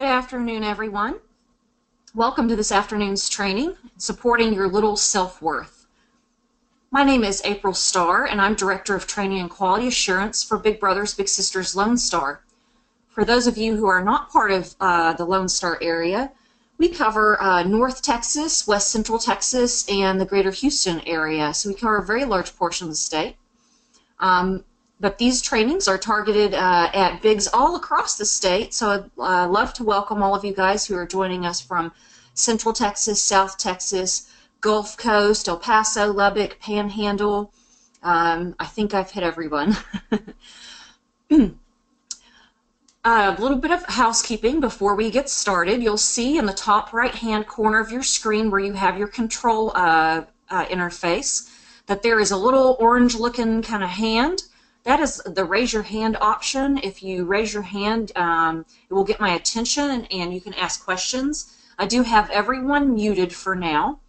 afternoon, everyone. Welcome to this afternoon's training, Supporting Your Little Self-Worth. My name is April Starr, and I'm Director of Training and Quality Assurance for Big Brothers Big Sisters Lone Star. For those of you who are not part of the Lone Star area, we cover North Texas, West Central Texas, and the greater Houston area, so we cover a very large portion of the state. But these trainings are targeted at bigs all across the state, so I'd love to welcome all of you guys who are joining us from Central Texas, South Texas, Gulf Coast, El Paso, Lubbock, Panhandle. I think I've hit everyone. A little bit of housekeeping before we get started. You'll see in the top right-hand corner of your screen where you have your control interface that there is a little orange-looking kind of hand. That is the raise your hand option. If you raise your hand, it will get my attention and you can ask questions. I do have everyone muted for now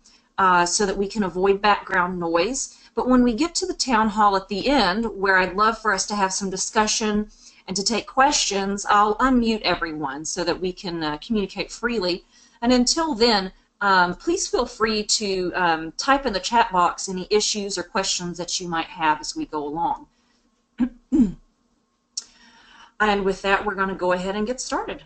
so that we can avoid background noise. But when we get to the town hall at the end, where I'd love for us to have some discussion and to take questions, I'll unmute everyone so that we can communicate freely. And until then, please feel free to type in the chat box any issues or questions that you might have as we go along. And with that, we're going to go ahead and get started.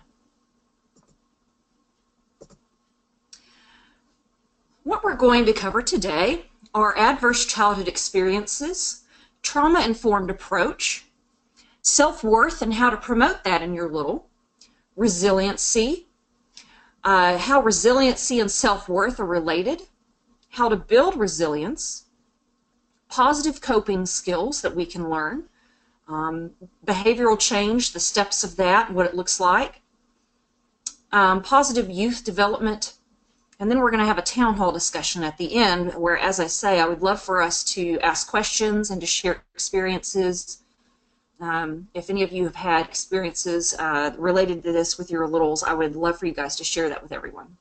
What we're going to cover today are adverse childhood experiences, trauma-informed approach, self-worth and how to promote that in your little, resiliency, how resiliency and self-worth are related, how to build resilience, positive coping skills that we can learn, behavioral change, the steps of that, what it looks like, positive youth development, and then we're going to have a town hall discussion at the end where, as I say, I would love for us to ask questions and to share experiences. If any of you have had experiences related to this with your littles, I would love for you guys to share that with everyone.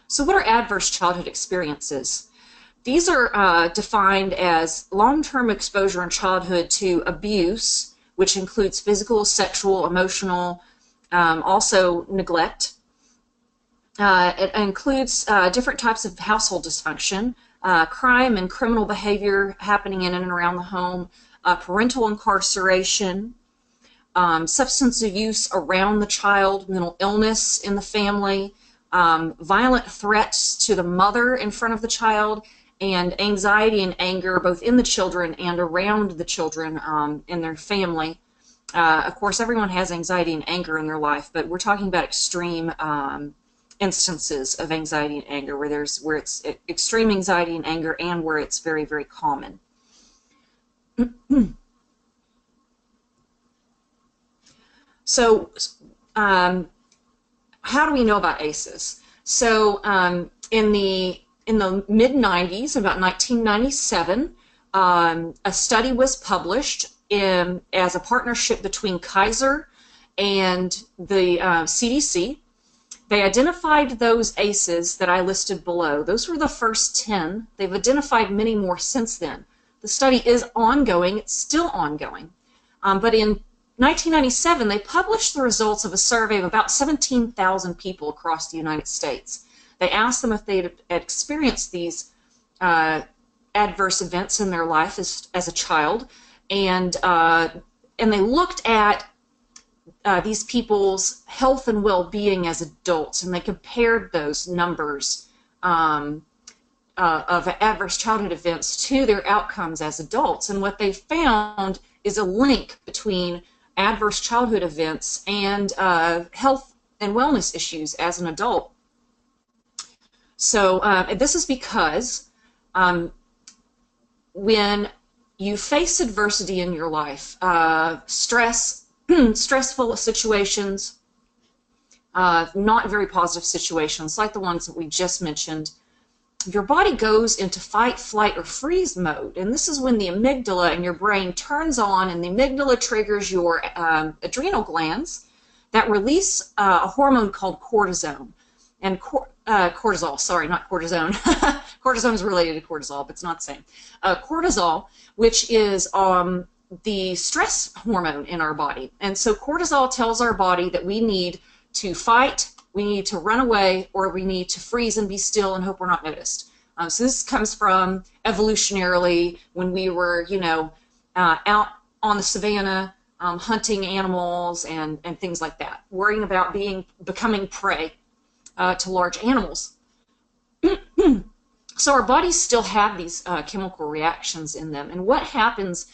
So what are adverse childhood experiences? These are defined as long-term exposure in childhood to abuse, which includes physical, sexual, emotional, also neglect. It includes different types of household dysfunction, crime and criminal behavior happening in and around the home, parental incarceration, substance abuse around the child, mental illness in the family, violent threats to the mother in front of the child, and anxiety and anger both in the children and around the children in their family. Of course, everyone has anxiety and anger in their life, but we're talking about extreme instances of anxiety and anger where it's extreme anxiety and anger and where it's very, very common. So how do we know about ACEs? So in the mid-90s, about 1997, a study was published as a partnership between Kaiser and the CDC. They identified those ACEs that I listed below. Those were the first 10. They've identified many more since then. The study is ongoing. It's still ongoing. But in 1997, they published the results of a survey of about 17,000 people across the United States. They asked them if they had experienced these adverse events in their life as a child, and they looked at these people's health and well-being as adults, and they compared those numbers of adverse childhood events to their outcomes as adults. And what they found is a link between adverse childhood events and health and wellness issues as an adult. So this is because when you face adversity in your life, stressful situations, not very positive situations like the ones that we just mentioned, your body goes into fight, flight, or freeze mode. And this is when the amygdala in your brain turns on, and the amygdala triggers your adrenal glands that release a hormone called cortisone. And cortisol, sorry, not cortisone. Cortisone is related to cortisol, but it's not the same. Cortisol, which is the stress hormone in our body. And so cortisol tells our body that we need to fight, we need to run away, or we need to freeze and be still and hope we're not noticed. So this comes from evolutionarily when we were, out on the savannah, hunting animals and things like that, worrying about becoming prey to large animals. So our bodies still have these chemical reactions in them. And what happens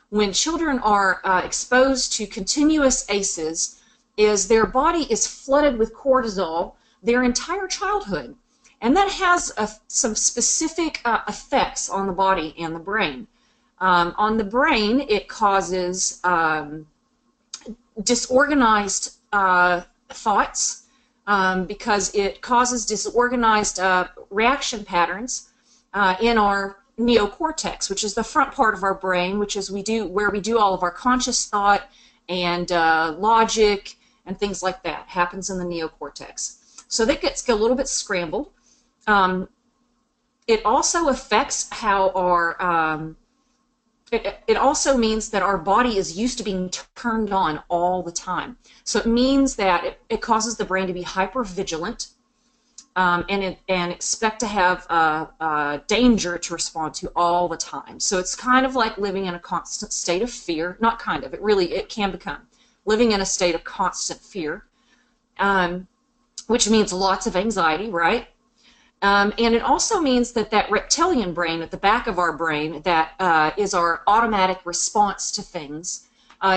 when children are exposed to continuous ACEs is their body is flooded with cortisol their entire childhood. And that has some specific effects on the body and the brain. On the brain, it causes disorganized thoughts, because it causes disorganized reaction patterns in our neocortex, which is the front part of our brain, which is where we do all of our conscious thought and logic and things like that. Happens in the neocortex. So that gets a little bit scrambled. It also affects how our it also means that our body is used to being turned on all the time. So it means that it causes the brain to be hyper vigilant and expect to have danger to respond to all the time. So it's kind of like living in a constant state of fear. Not kind of, it can become living in a state of constant fear, which means lots of anxiety, right? And it also means that reptilian brain at the back of our brain that is our automatic response to things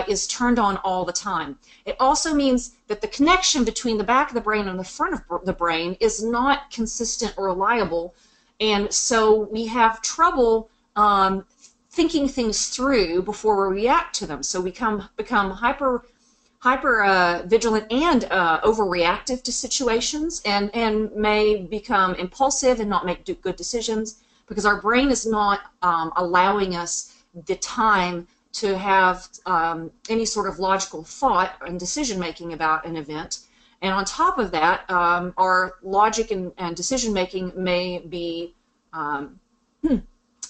is turned on all the time. It also means that the connection between the back of the brain and the front of the brain is not consistent or reliable, and so we have trouble thinking things through before we react to them. So we become hyper vigilant and overreactive to situations, and may become impulsive and not make good decisions because our brain is not allowing us the time to have any sort of logical thought and decision making about an event. And on top of that, our logic and decision making may be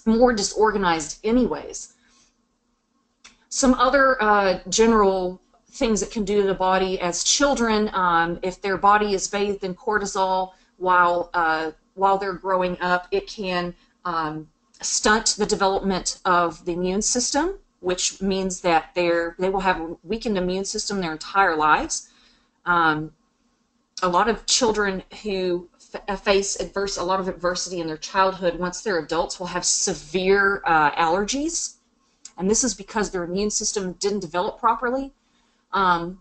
more disorganized anyways. Some other general things that can do to the body as children, if their body is bathed in cortisol while they're growing up, it can stunt the development of the immune system, which means that they will have a weakened immune system their entire lives. A lot of children who face a lot of adversity in their childhood, once they're adults, will have severe allergies, and this is because their immune system didn't develop properly. And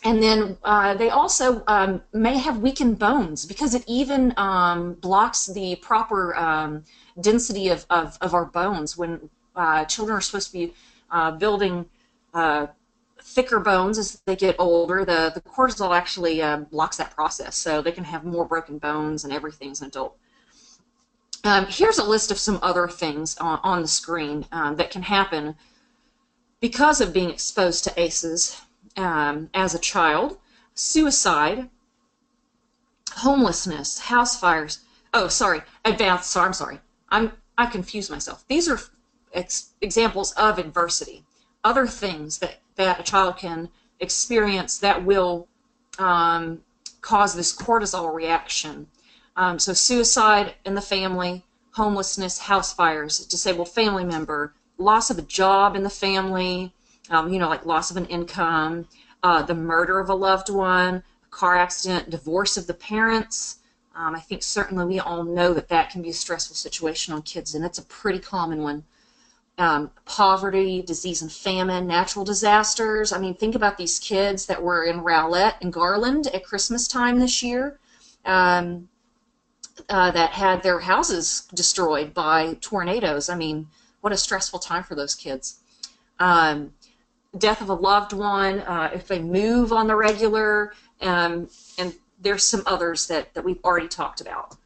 then they also may have weakened bones because it even blocks the proper density of our bones. When children are supposed to be building thicker bones as they get older, the cortisol actually blocks that process, so they can have more broken bones and everything as an adult. Here's a list of some other things on the screen that can happen because of being exposed to ACEs as a child: suicide, homelessness, house fires. Oh, sorry, advanced. So I'm sorry. I confused myself. These are examples of adversity, other things that a child can experience that will cause this cortisol reaction. So suicide in the family, homelessness, house fires, disabled family member, loss of a job in the family, like loss of an income, the murder of a loved one, a car accident, divorce of the parents. I think certainly we all know that can be a stressful situation on kids, and it's a pretty common one. Poverty, disease and famine, natural disasters. I mean, think about these kids that were in Rowlett and Garland at Christmas time this year that had their houses destroyed by tornadoes. I mean, what a stressful time for those kids. Death of a loved one, if they move on the regular, and there's some others that we've already talked about.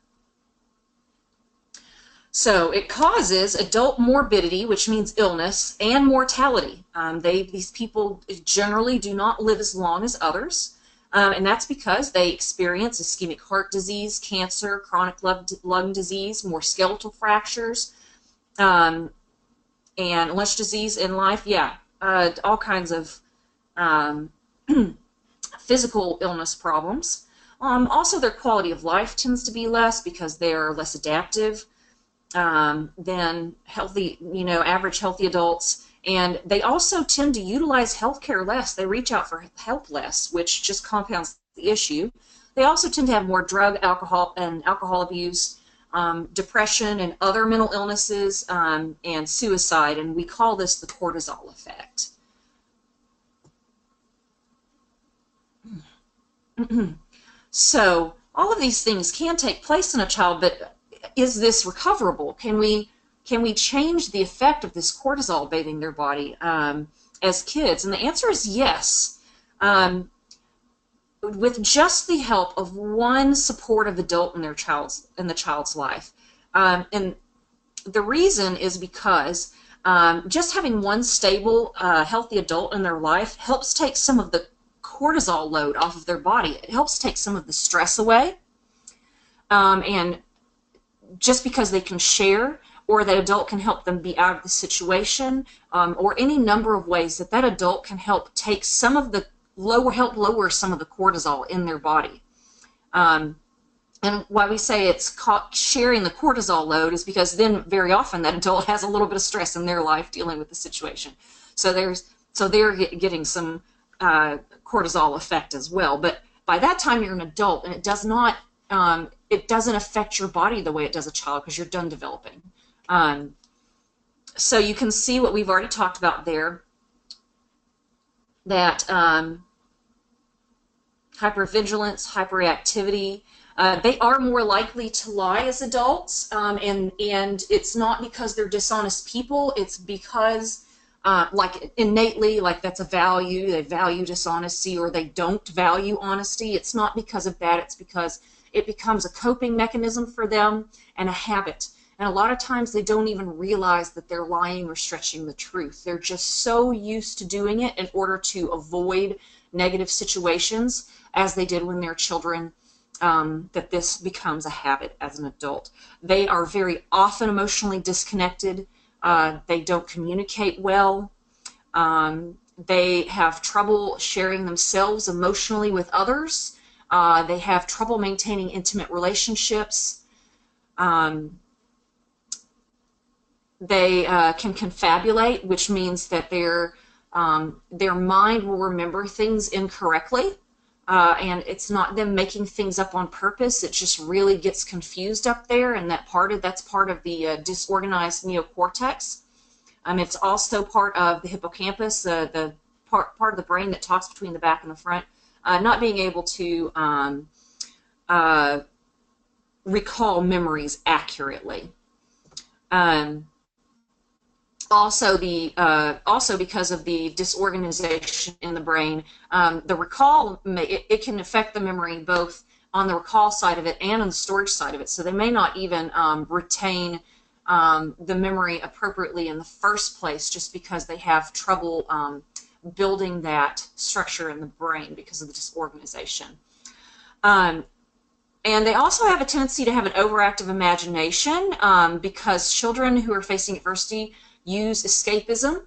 So it causes adult morbidity, which means illness, and mortality. These people generally do not live as long as others, and that's because they experience ischemic heart disease, cancer, chronic lung disease, more skeletal fractures. and less disease in life, yeah, all kinds of um, physical illness problems. Also, their quality of life tends to be less because they are less adaptive than healthy, average healthy adults. And they also tend to utilize healthcare less. They reach out for help less, which just compounds the issue. They also tend to have more drug, alcohol abuse, depression, and other mental illnesses, and suicide. And we call this the cortisol effect. So all of these things can take place in a child, but is this recoverable? Can we change the effect of this cortisol bathing their body as kids? And the answer is yes. With just the help of one supportive adult in the child's life. And the reason is because just having one stable, healthy adult in their life helps take some of the cortisol load off of their body. It helps take some of the stress away. And just because they can share, or that adult can help them be out of the situation, or any number of ways that adult can help take some of the help lower some of the cortisol in their body. And why we say it's sharing the cortisol load is because then very often that adult has a little bit of stress in their life dealing with the situation. So they're getting some cortisol effect as well. But by that time you're an adult, and it doesn't affect your body the way it does a child because you're done developing. So you can see what we've already talked about there, that hypervigilance, hyperactivity, they are more likely to lie as adults, and it's not because they're dishonest people. It's because like innately, like that's a value, they value dishonesty, or they don't value honesty. It's not because of that, it's because it becomes a coping mechanism for them and a habit. And a lot of times they don't even realize that they're lying or stretching the truth. They're just so used to doing it in order to avoid negative situations, as they did when they're children, that this becomes a habit as an adult. They are very often emotionally disconnected. They don't communicate well. They have trouble sharing themselves emotionally with others. They have trouble maintaining intimate relationships. They can confabulate, which means that their mind will remember things incorrectly, and it's not them making things up on purpose. It just really gets confused up there, and that's part of the disorganized neocortex. It's also part of the hippocampus, the part of the brain that talks between the back and the front, not being able to recall memories accurately. Also because of the disorganization in the brain, the recall, it can affect the memory both on the recall side of it and on the storage side of it. So they may not even retain the memory appropriately in the first place, just because they have trouble building that structure in the brain because of the disorganization. And they also have a tendency to have an overactive imagination, because children who are facing adversity use escapism.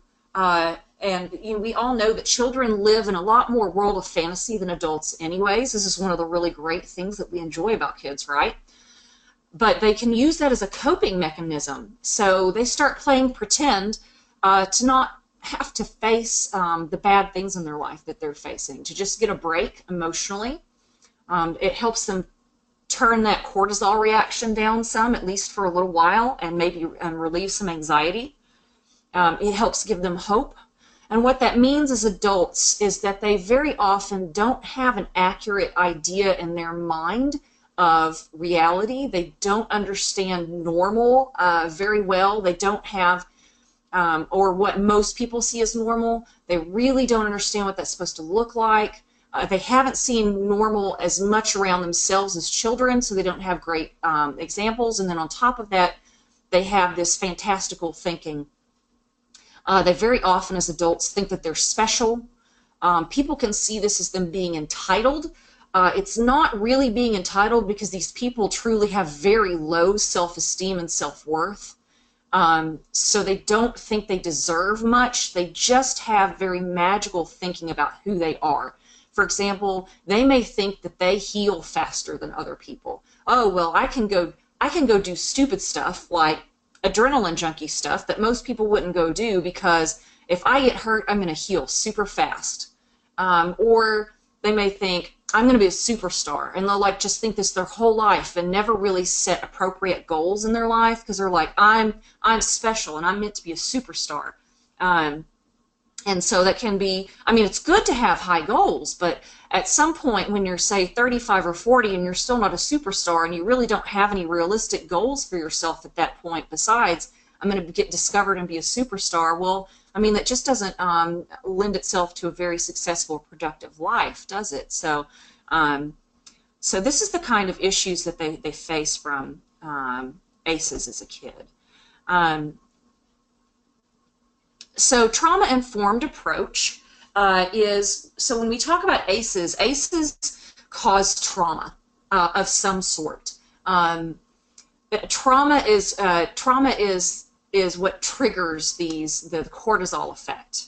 And we all know that children live in a lot more world of fantasy than adults anyways. This is one of the really great things that we enjoy about kids, right? But they can use that as a coping mechanism. So they start playing pretend to not have to face the bad things in their life that they're facing, to just get a break emotionally. It helps them turn that cortisol reaction down some, at least for a little while, and maybe relieve some anxiety. It helps give them hope. And what that means as adults is that they very often don't have an accurate idea in their mind of reality. They don't understand normal very well. They don't have, or what most people see as normal. They really don't understand what that's supposed to look like. They haven't seen normal as much around themselves as children, so they don't have great examples. And then on top of that, they have this fantastical thinking. They very often, as adults, think that they're special. People can see this as them being entitled. It's not really being entitled, because these people truly have very low self-esteem and self-worth. So they don't think they deserve much. They just have very magical thinking about who they are. For example, they may think that they heal faster than other people. Oh, well, I can go do stupid stuff like adrenaline junkie stuff that most people wouldn't go do, because if I get hurt, I'm going to heal super fast. Or they may think, I'm going to be a superstar, and they'll like just think this their whole life and never really set appropriate goals in their life, because they're like, I'm special and I'm meant to be a superstar. And so that can be, I mean, it's good to have high goals, but at some point when you're, say, 35 or 40 and you're still not a superstar and you really don't have any realistic goals for yourself at that point besides, I'm going to get discovered and be a superstar, well, I mean, that just doesn't lend itself to a very successful, productive life, does it? So, so this is the kind of issues that they face from ACEs as a kid. So trauma-informed approach is, so when we talk about ACEs, ACEs cause trauma of some sort. Trauma is what triggers the cortisol effect.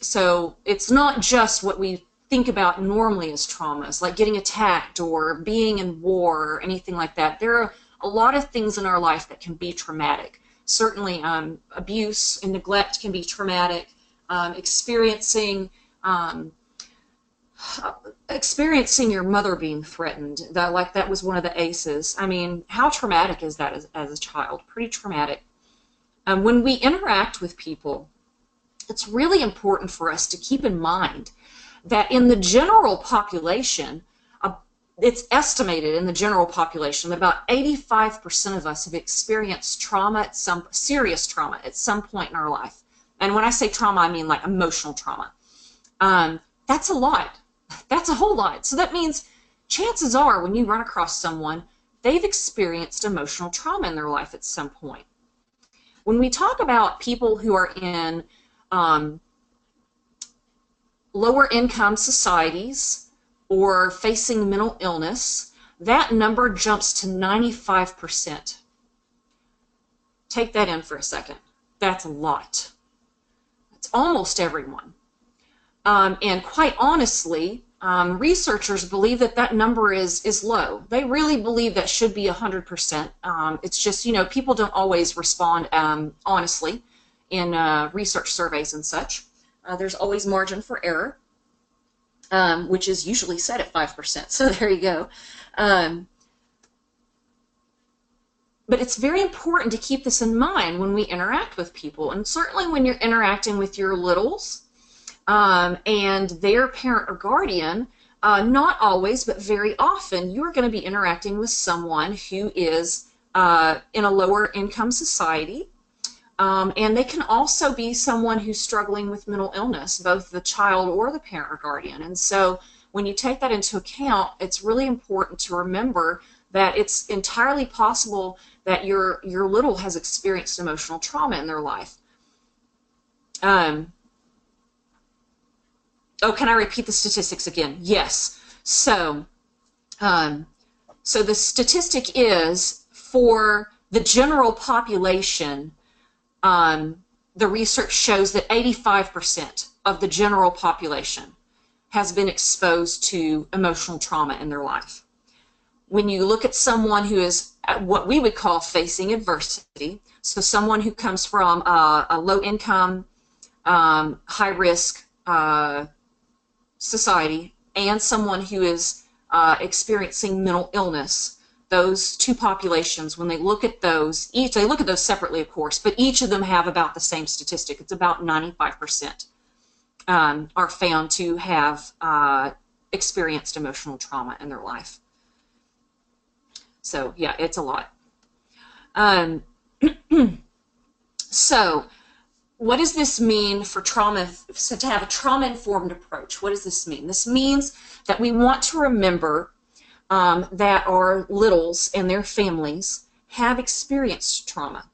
So it's not just what we think about normally as traumas, like getting attacked or being in war or anything like that. There are a lot of things in our life that can be traumatic. Certainly abuse and neglect can be traumatic. Experiencing your mother being threatened, that was one of the ACEs. I mean, how traumatic is that as a child? Pretty traumatic. When we interact with people, it's really important for us to keep in mind that in the general population, it's estimated in the general population that about 85% of us have experienced trauma, serious trauma at some point in our life. And when I say trauma, I mean like emotional trauma. That's a lot. That's a whole lot. So that means chances are when you run across someone, they've experienced emotional trauma in their life at some point. When we talk about people who are in lower income societies or facing mental illness, that number jumps to 95%. Take that in for a second. That's a lot. That's almost everyone. And quite honestly, researchers believe that that number is low. They really believe that should be 100%. It's just, you know, people don't always respond honestly in research surveys and such. There's always margin for error, which is usually set at 5%. So there you go. But it's very important to keep this in mind when we interact with people, and certainly when you're interacting with your littles and their parent or guardian. Not always, but very often, you're going to be interacting with someone who is in a lower income society. And they can also be someone who's struggling with mental illness, both the child or the parent or guardian. And so when you take that into account, it's really important to remember that it's entirely possible that your little has experienced emotional trauma in their life. Oh, can I repeat the statistics again? Yes. So, so the statistic is for the general population, the research shows that 85% of the general population has been exposed to emotional trauma in their life. When you look at someone who is what we would call facing adversity, so someone who comes from a low-income, high-risk society, and someone who is experiencing mental illness, those two populations, when they look at those, they look at those separately, of course, but each of them have about the same statistic. It's about 95% are found to have experienced emotional trauma in their life. So, yeah, it's a lot. So, what does this mean for trauma, so to have a trauma-informed approach? What does this mean? This means that we want to remember that our littles and their families have experienced trauma.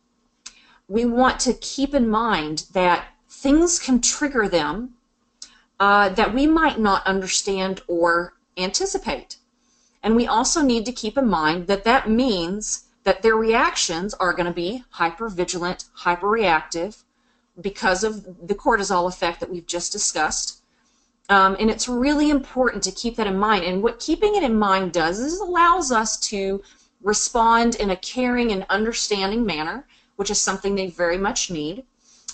We want to keep in mind that things can trigger them that we might not understand or anticipate. And we also need to keep in mind that that means that their reactions are going to be hypervigilant, hyperreactive because of the cortisol effect that we've just discussed. And it's really important to keep that in mind. And what keeping it in mind does is it allows us to respond in a caring and understanding manner, which is something they very much need.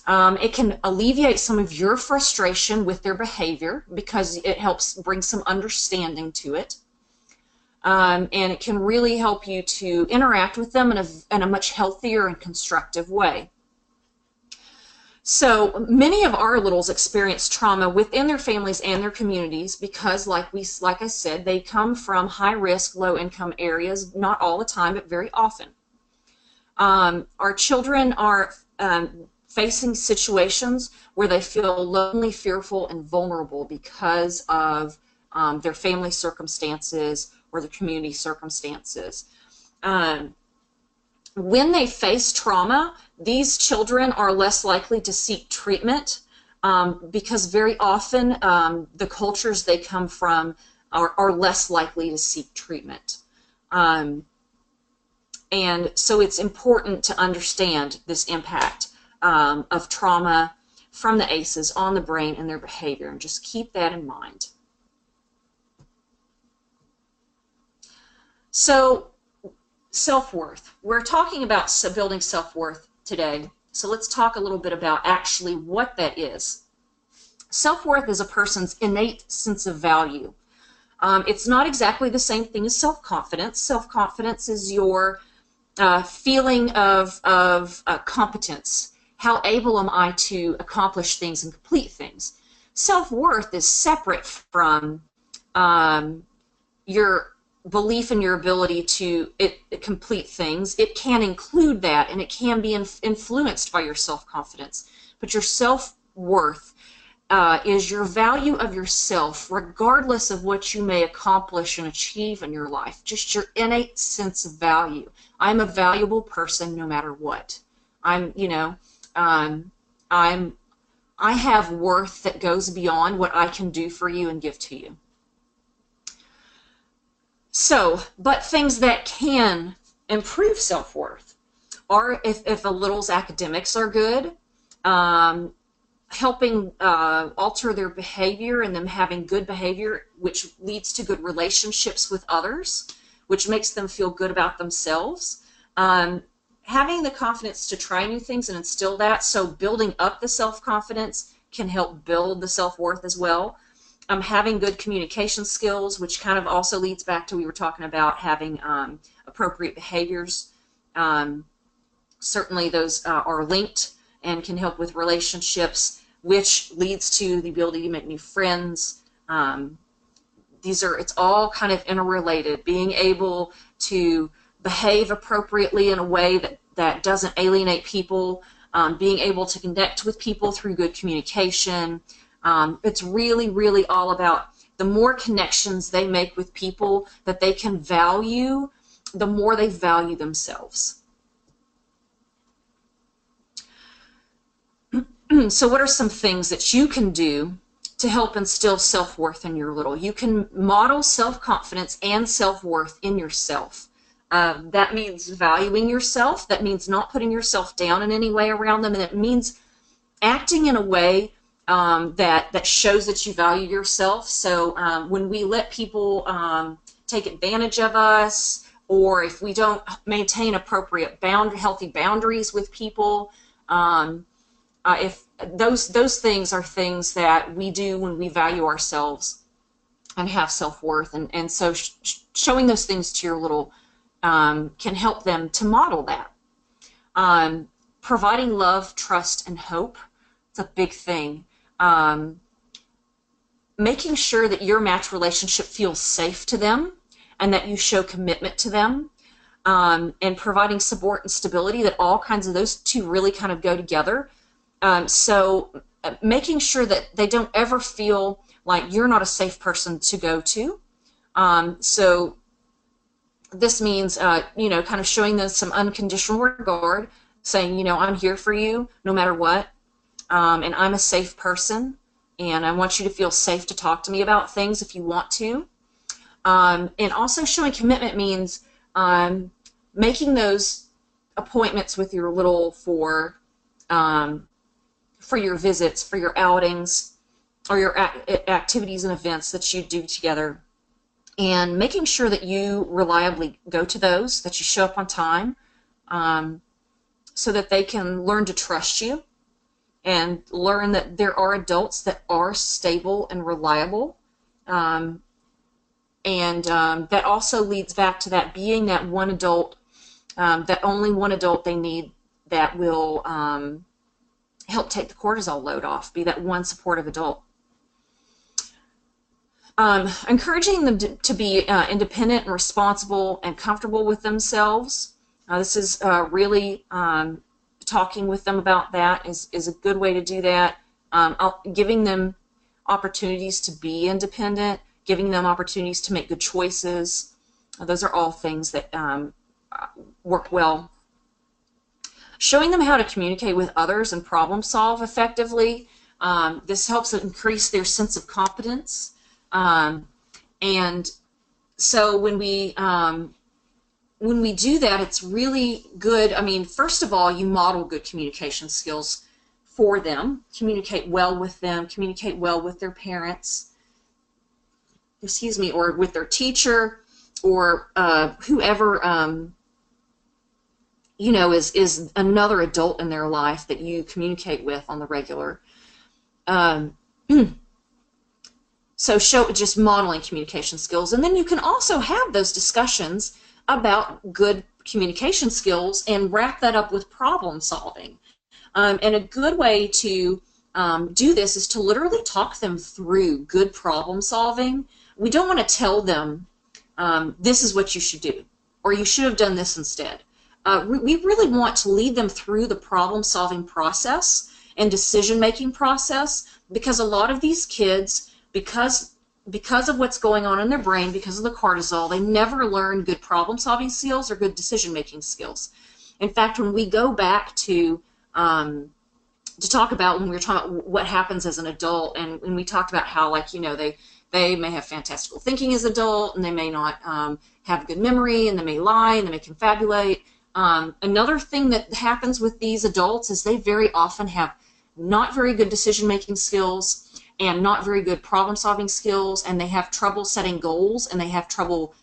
It can alleviate some of your frustration with their behavior because it helps bring some understanding to it. And it can really help you to interact with them in a much healthier and constructive way. So many of our littles experience trauma within their families and their communities because, like I said, they come from high-risk, low-income areas, not all the time, but very often. Our children are facing situations where they feel lonely, fearful, and vulnerable because of their family circumstances or the community circumstances. When they face trauma, these children are less likely to seek treatment because very often the cultures they come from are less likely to seek treatment. And so it's important to understand this impact of trauma from the ACEs on the brain and their behavior, and just keep that in mind. So, self-worth. We're talking about building self-worth today, so let's talk a little bit about actually what that is. Self-worth is a person's innate sense of value. It's not exactly the same thing as self-confidence. Self-confidence is your feeling of competence. How able am I to accomplish things and complete things? Self-worth is separate from your belief in your ability to complete things. It can include that, and it can be influenced by your self-confidence. But your self-worth is your value of yourself, regardless of what you may accomplish and achieve in your life. Just your innate sense of value. I'm a valuable person no matter what. I have worth that goes beyond what I can do for you and give to you. So, but things that can improve self-worth are if a little's academics are good, helping alter their behavior and them having good behavior, which leads to good relationships with others, which makes them feel good about themselves. Having the confidence to try new things and instill that, so building up the self-confidence can help build the self-worth as well. Having good communication skills, which kind of also leads back to we were talking about having appropriate behaviors. Certainly those are linked and can help with relationships, which leads to the ability to make new friends. It's all kind of interrelated. Being able to behave appropriately in a way that doesn't alienate people, being able to connect with people through good communication. It's really, really all about the more connections they make with people that they can value, the more they value themselves. So what are some things that you can do to help instill self-worth in your little? You can model self-confidence and self-worth in yourself. That means valuing yourself. That means not putting yourself down in any way around them. And it means acting in a way that shows that you value yourself. So when we let people take advantage of us, or if we don't maintain appropriate healthy boundaries with people, if those things are things that we do when we value ourselves and have self-worth, and so showing those things to your little can help them to model that. Providing love, trust, and hope. It's a big thing. Making sure that your match relationship feels safe to them and that you show commitment to them, and providing support and stability, that all kinds of those two really kind of go together. So making sure that they don't ever feel like you're not a safe person to go to. So this means, kind of showing them some unconditional regard, saying, I'm here for you no matter what. And I'm a safe person, and I want you to feel safe to talk to me about things if you want to. And also showing commitment means making those appointments with your little for your visits, for your outings, or your activities and events that you do together, and making sure that you reliably go to those, that you show up on time, so that they can learn to trust you and learn that there are adults that are stable and reliable. That also leads back to that being that one adult, that only one adult they need that will help take the cortisol load off, be that one supportive adult. Encouraging them to be independent and responsible and comfortable with themselves. This is really talking with them about that is a good way to do that. Giving them opportunities to be independent, giving them opportunities to make good choices. Those are all things that work well. Showing them how to communicate with others and problem solve effectively. This helps increase their sense of competence. And so when we do that, it's really good. I mean, first of all, you model good communication skills for them. Communicate well with them. Communicate well with their parents. Excuse me, or with their teacher, or whoever you know is another adult in their life that you communicate with on the regular. So just modeling communication skills, and then you can also have those discussions about good communication skills and wrap that up with problem solving. And a good way to do this is to literally talk them through good problem solving. We don't want to tell them this is what you should do, or you should have done this instead. We really want to lead them through the problem solving process and decision making process, because a lot of these kids, because of what's going on in their brain, because of the cortisol, they never learn good problem-solving skills or good decision-making skills. In fact, when we go back to talk about when we were talking about what happens as an adult, and when we talked about how, like, you know, they may have fantastical thinking as adult, and they may not have good memory, and they may lie, and they may confabulate. Another thing that happens with these adults is they very often have not very good decision-making skills and not very good problem-solving skills, and they have trouble setting goals, and they have trouble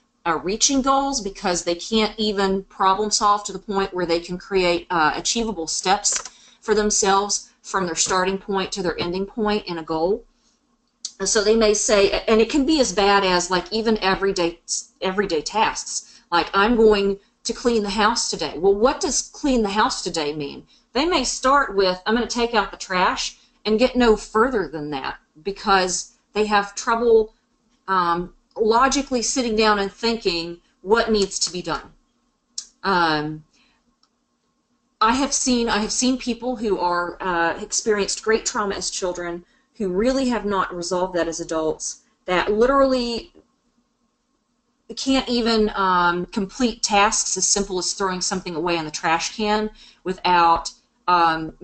reaching goals because they can't even problem solve to the point where they can create achievable steps for themselves from their starting point to their ending point in a goal. And so they may say, and it can be as bad as like even everyday tasks, like I'm going to clean the house today. Well, what does clean the house today mean? They may start with, I'm going to take out the trash, and get no further than that because they have trouble logically sitting down and thinking what needs to be done. I have seen people who are experienced great trauma as children who really have not resolved that as adults, that literally can't even complete tasks as simple as throwing something away in the trash can without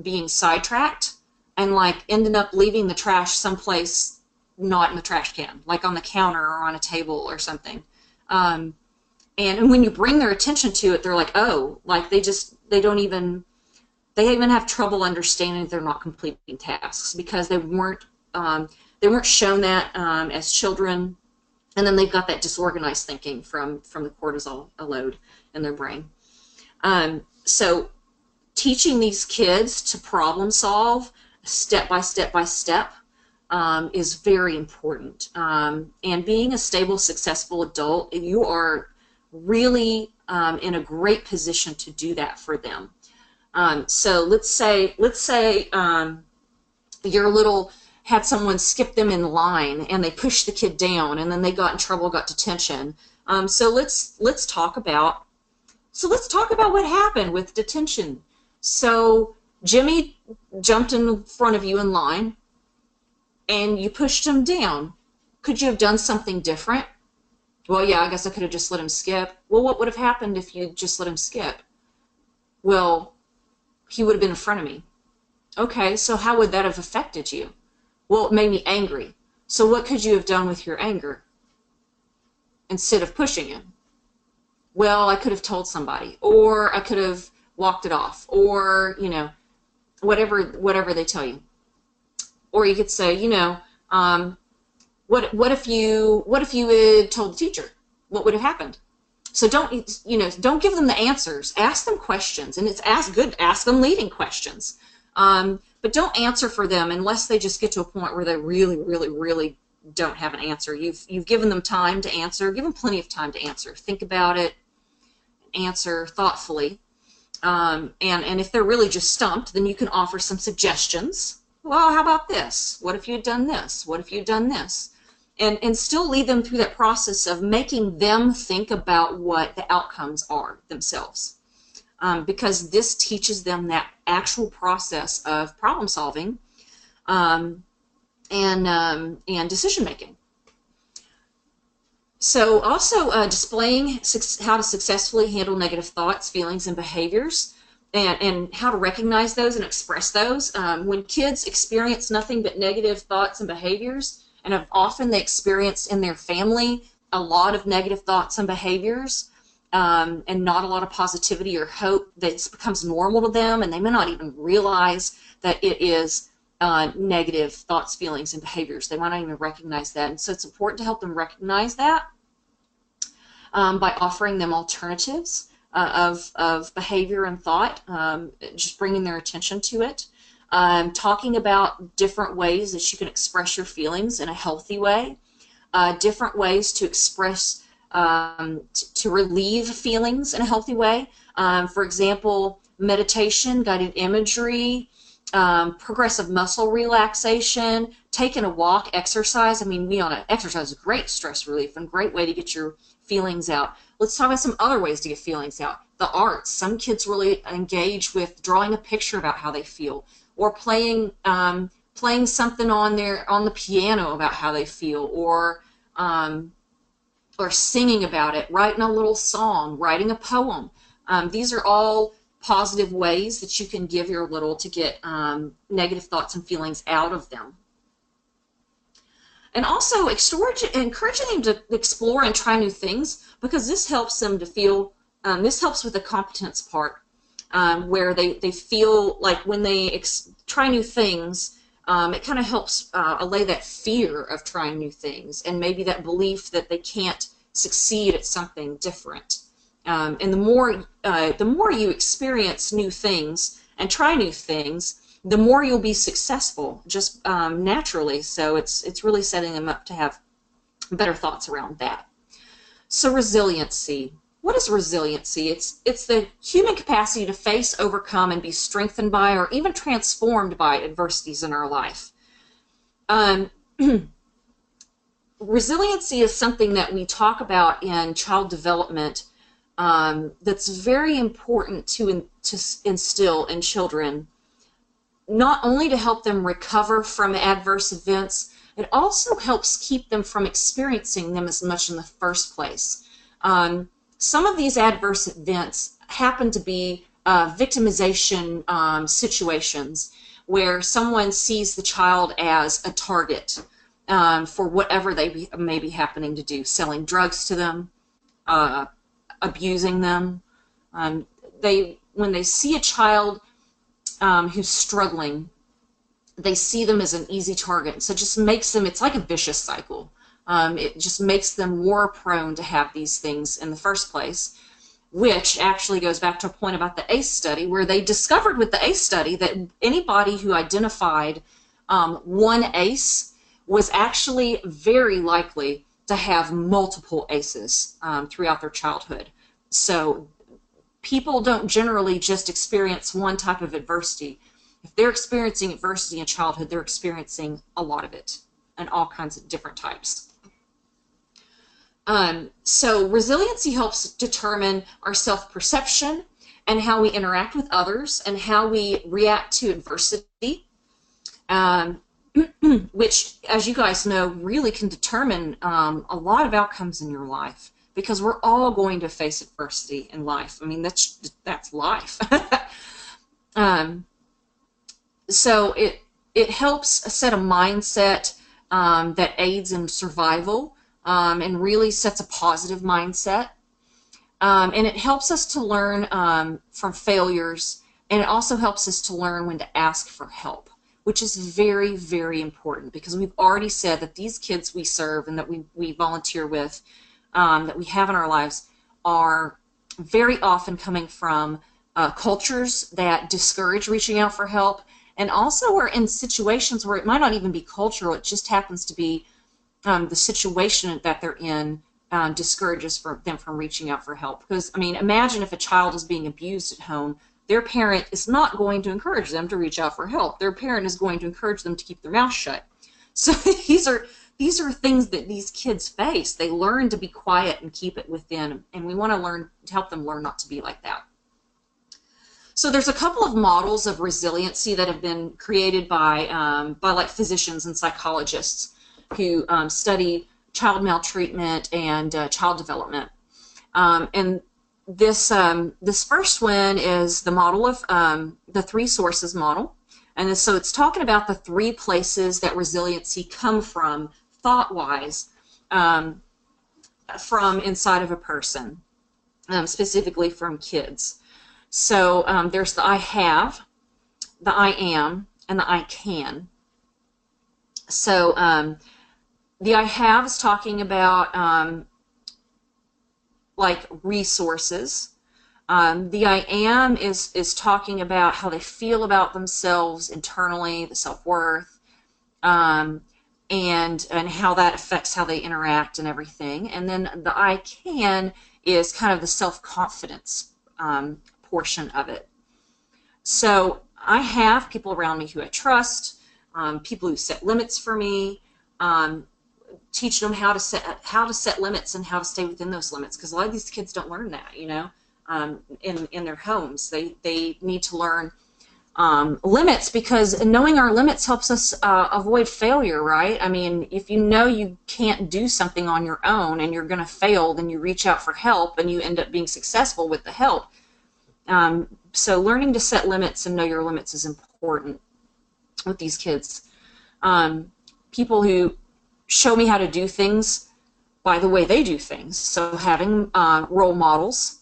being sidetracked and like ending up leaving the trash someplace not in the trash can, like on the counter or on a table or something. And when you bring their attention to it, they're like, oh, like they even have trouble understanding they're not completing tasks because they weren't shown that as children, and then they've got that disorganized thinking from the cortisol load in their brain. So teaching these kids to problem solve step by step is very important. And being a stable, successful adult, you are really in a great position to do that for them. So let's say your little had someone skip them in line and they pushed the kid down and then they got in trouble, got detention. So let's talk about what happened with detention. So Jimmy jumped in front of you in line and you pushed him down. Could you have done something different? Well, yeah, I guess I could have just let him skip. Well, what would have happened if you just let him skip? Well, he would have been in front of me. Okay, so how would that have affected you? Well, it made me angry. So what could you have done with your anger instead of pushing him? well, I could have told somebody, or I could have walked it off, or, whatever they tell you. Or you could say, what if you had told the teacher? What would have happened? So don't give them the answers. Ask them questions, and ask them leading questions. But don't answer for them unless they just get to a point where they really, really, really don't have an answer. You've given them time to answer. Give them plenty of time to answer. Think about it. Answer thoughtfully. And if they're really just stumped, then you can offer some suggestions. Well, how about this? What if you had done this? What if you had done this? And still lead them through that process of making them think about what the outcomes are themselves. Because this teaches them that actual process of problem solving and decision making. So also displaying how to successfully handle negative thoughts, feelings, and behaviors, and how to recognize those and express those. When kids experience nothing but negative thoughts and behaviors, and often they experience in their family a lot of negative thoughts and behaviors, and not a lot of positivity or hope, that becomes normal to them, and they may not even realize that it is negative thoughts, feelings, and behaviors. They might not even recognize that. And so it's important to help them recognize that by offering them alternatives of behavior and thought, just bringing their attention to it. Talking about different ways that you can express your feelings in a healthy way, different ways to express, to relieve feelings in a healthy way. For example, meditation, guided imagery, progressive muscle relaxation, taking a walk, exercise. I mean, exercise is great stress relief and great way to get your feelings out. Let's talk about some other ways to get feelings out. The arts. Some kids really engage with drawing a picture about how they feel, or playing something on the piano about how they feel, or singing about it, writing a little song, writing a poem. These are all positive ways that you can give your little to get negative thoughts and feelings out of them. And also encouraging them to explore and try new things, because this helps them to feel, this helps with the competence part, where they feel like when they try new things, it kind of helps allay that fear of trying new things, and maybe that belief that they can't succeed at something different. And the more you experience new things and try new things, the more you'll be successful, just naturally. So it's really setting them up to have better thoughts around that. So resiliency. What is resiliency? It's the human capacity to face, overcome, and be strengthened by, or even transformed by, adversities in our life. Resiliency is something that we talk about in child development, that's very important to instill in children, not only to help them recover from adverse events, it also helps keep them from experiencing them as much in the first place. Some of these adverse events happen to be victimization situations, where someone sees the child as a target for whatever they may be happening to do, selling drugs to them, abusing them. When they see a child who's struggling, they see them as an easy target. So it just makes them, it's like a vicious cycle. It just makes them more prone to have these things in the first place, which actually goes back to a point about the ACE study, where they discovered with the ACE study that anybody who identified one ACE was actually very likely to have multiple ACEs throughout their childhood. So people don't generally just experience one type of adversity. If they're experiencing adversity in childhood, they're experiencing a lot of it, and all kinds of different types. So resiliency helps determine our self-perception and how we interact with others and how we react to adversity, which, as you guys know, really can determine a lot of outcomes in your life, because we're all going to face adversity in life. I mean, that's life. So it helps set a mindset that aids in survival, and really sets a positive mindset. And it helps us to learn from failures, and it also helps us to learn when to ask for help, which is very, very important, because we've already said that these kids we serve and that we volunteer with, that we have in our lives, are very often coming from cultures that discourage reaching out for help, and also are in situations where it might not even be cultural, it just happens to be the situation that they're in discourages them from reaching out for help. Because, I mean, imagine if a child is being abused at home, their parent is not going to encourage them to reach out for help. Their parent is going to encourage them to keep their mouth shut. So these are things that these kids face. They learn to be quiet and keep it within, and we want to help them learn not to be like that. So there's a couple of models of resiliency that have been created by like physicians and psychologists who study child maltreatment and child development. And this first one is the model of the three sources model. And so it's talking about the three places that resiliency come from, thought-wise, from inside of a person, specifically from kids. So there's the I have, the I am, and the I can. So the I have is talking about like resources. The I am is talking about how they feel about themselves internally, the self-worth, and how that affects how they interact and everything. And then the I can is kind of the self-confidence portion of it. So I have people around me who I trust, people who set limits for me, teach them how to set limits and how to stay within those limits, because a lot of these kids don't learn that, you know, in their homes. They need to learn limits, because knowing our limits helps us avoid failure, right? I mean, if you know you can't do something on your own and you're going to fail, then you reach out for help and you end up being successful with the help. So learning to set limits and know your limits is important with these kids. People who show me how to do things by the way they do things. So having role models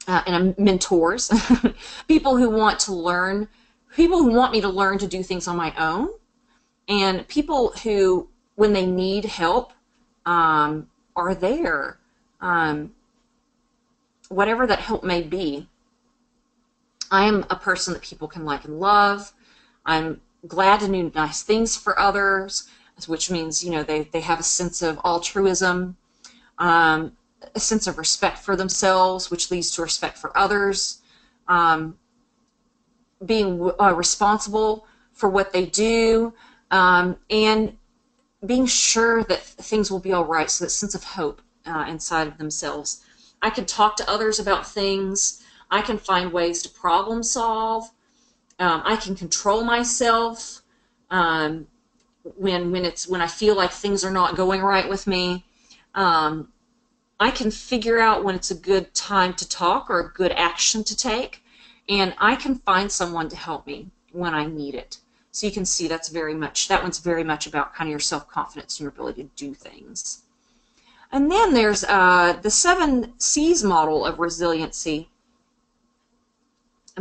and mentors, people who want to learn, people who want me to learn to do things on my own, and people who, when they need help, are there, whatever that help may be. I am a person that people can like and love. I'm glad to do nice things for others, which means, you know, they have a sense of altruism, a sense of respect for themselves, which leads to respect for others, being responsible for what they do, and being sure that things will be all right, so that sense of hope inside of themselves. I can talk to others about things. I can find ways to problem solve. I can control myself when I feel like things are not going right with me. I can figure out when it's a good time to talk or a good action to take, and I can find someone to help me when I need it. So you can see that one's very much about kind of your self-confidence and your ability to do things. And then there's the 7 C's model of resiliency,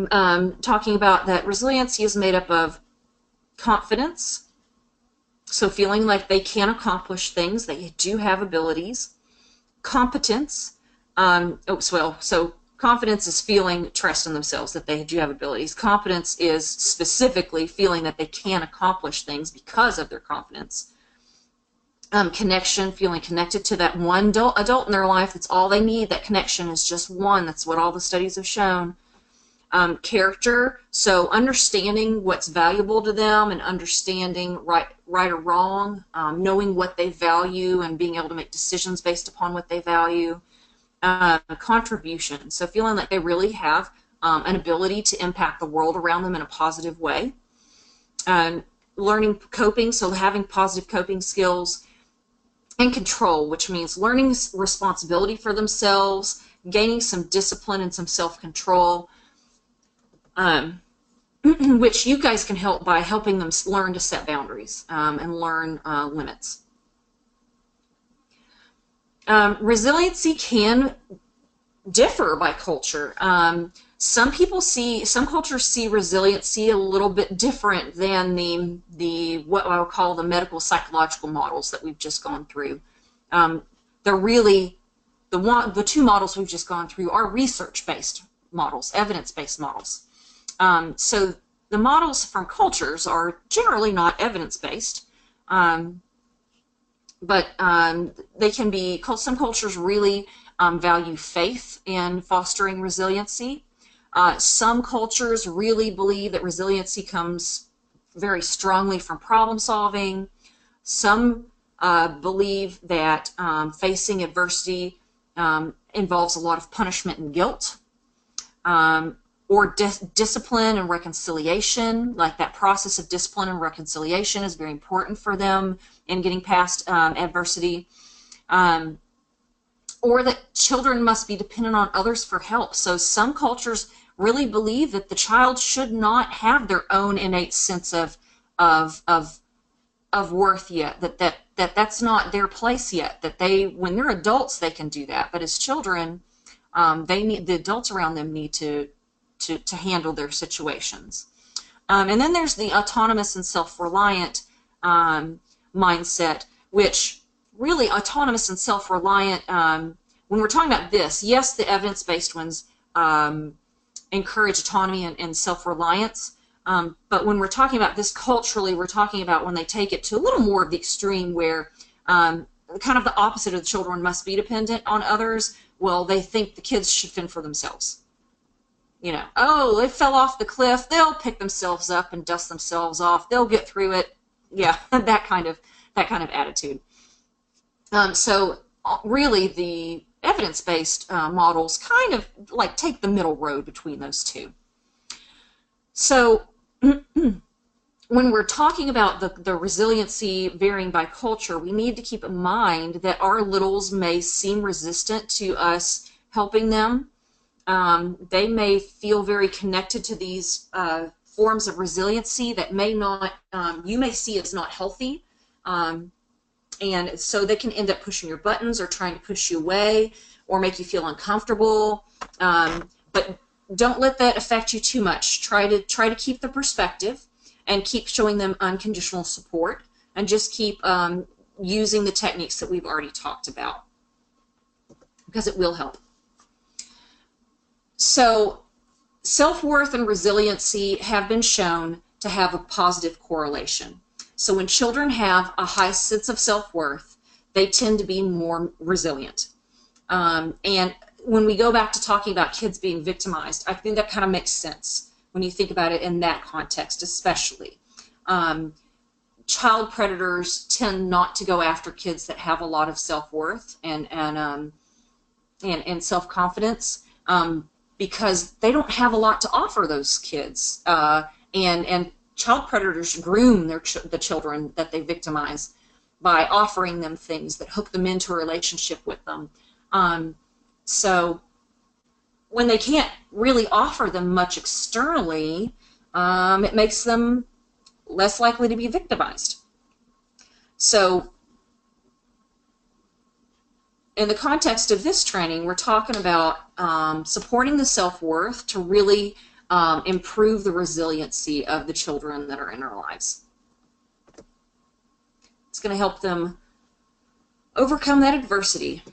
talking about that resiliency is made up of confidence, so feeling like they can accomplish things, they do have abilities. Competence, so confidence is feeling trust in themselves, that they do have abilities. Competence is specifically feeling that they can accomplish things because of their confidence. Connection, feeling connected to that one adult in their life, that's all they need. That connection is just one. That's what all the studies have shown. Character, so understanding what's valuable to them and understanding right or wrong, knowing what they value and being able to make decisions based upon what they value. Contribution, so feeling like they really have an ability to impact the world around them in a positive way. Learning coping, so having positive coping skills. And control, which means learning responsibility for themselves, gaining some discipline and some self-control, which you guys can help by helping them learn to set boundaries and learn limits. Resiliency can differ by culture. Some cultures see resiliency a little bit different than the what I would call the medical psychological models that we've just gone through. They're really the two models we've just gone through are research-based models, evidence-based models. So the models from cultures are generally not evidence-based, but they can be, some cultures really value faith in fostering resiliency. Some cultures really believe that resiliency comes very strongly from problem solving. Some believe that facing adversity involves a lot of punishment and guilt, or discipline and reconciliation. Like that process of discipline and reconciliation is very important for them in getting past adversity. Or that children must be dependent on others for help. So some cultures really believe that the child should not have their own innate sense of worth yet, that's not their place yet, that when they're adults they can do that, but as children the adults around them need to handle their situations. And then there's the autonomous and self-reliant mindset, which really autonomous and self-reliant, when we're talking about this, yes, the evidence-based ones encourage autonomy and self-reliance, but when we're talking about this culturally, we're talking about when they take it to a little more of the extreme where kind of the opposite of the children must be dependent on others. Well, they think the kids should fend for themselves. You know, oh, they fell off the cliff, they'll pick themselves up and dust themselves off, they'll get through it. Yeah, that kind of attitude. So really the evidence-based models kind of like take the middle road between those two. So when we're talking about the resiliency varying by culture, we need to keep in mind that our littles may seem resistant to us helping them. They may feel very connected to these forms of resiliency that may not, you may see as not healthy. And so they can end up pushing your buttons or trying to push you away or make you feel uncomfortable. But don't let that affect you too much. Try to keep the perspective and keep showing them unconditional support, and just keep using the techniques that we've already talked about, because it will help. So self-worth and resiliency have been shown to have a positive correlation. So when children have a high sense of self-worth, they tend to be more resilient. And when we go back to talking about kids being victimized, I think that kind of makes sense when you think about it in that context, especially. Child predators tend not to go after kids that have a lot of self-worth and self-confidence, because they don't have a lot to offer those kids. And child predators groom the children that they victimize by offering them things that hook them into a relationship with them. So when they can't really offer them much externally, it makes them less likely to be victimized. So in the context of this training, we're talking about supporting the self-worth to really improve the resiliency of the children that are in our lives. It's going to help them overcome that adversity.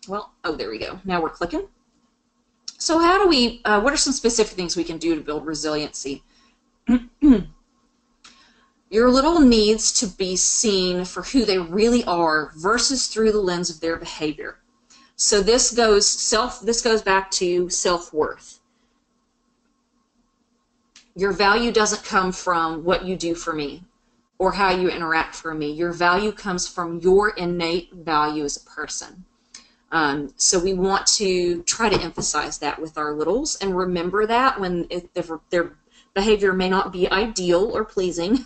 Well, oh, there we go. Now we're clicking. So how do we, what are some specific things we can do to build resiliency? Your little needs to be seen for who they really are versus through the lens of their behavior. So this goes back to self-worth. Your value doesn't come from what you do for me or how you interact for me. Your value comes from your innate value as a person. So we want to try to emphasize that with our littles and remember that when their behavior may not be ideal or pleasing,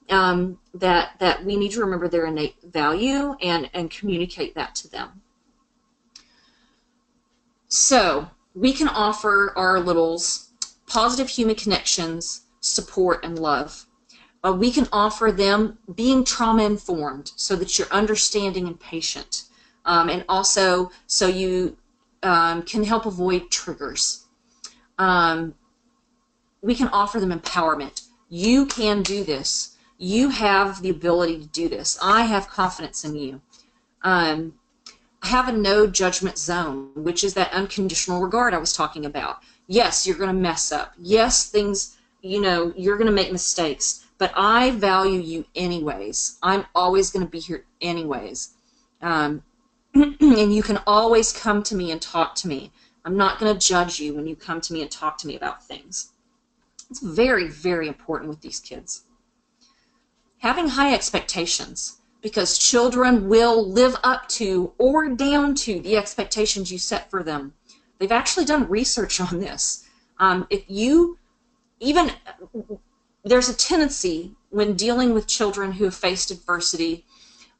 that we need to remember their innate value and communicate that to them. So we can offer our littles positive human connections, support, and love. We can offer them being trauma-informed so that you're understanding and patient. And also, so you can help avoid triggers. We can offer them empowerment. You can do this. You have the ability to do this. I have confidence in you. Have a no judgment zone, which is that unconditional regard I was talking about. Yes, you're going to mess up. Yes, things, you're going to make mistakes, but I value you anyways. I'm always going to be here anyways. And you can always come to me and talk to me. I'm not going to judge you when you come to me and talk to me about things. It's very, very important with these kids. Having high expectations, because children will live up to or down to the expectations you set for them. They've actually done research on this. There's a tendency when dealing with children who have faced adversity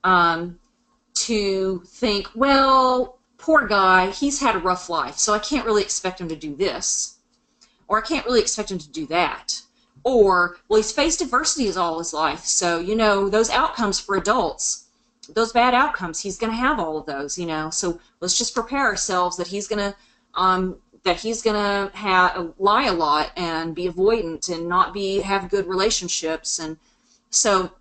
to think, well, poor guy, he's had a rough life, so I can't really expect him to do this, or I can't really expect him to do that. Or, well, he's faced adversity all his life, so, those outcomes for adults, those bad outcomes, he's going to have all of those, so let's just prepare ourselves that he's going to lie a lot and be avoidant and not have good relationships. And so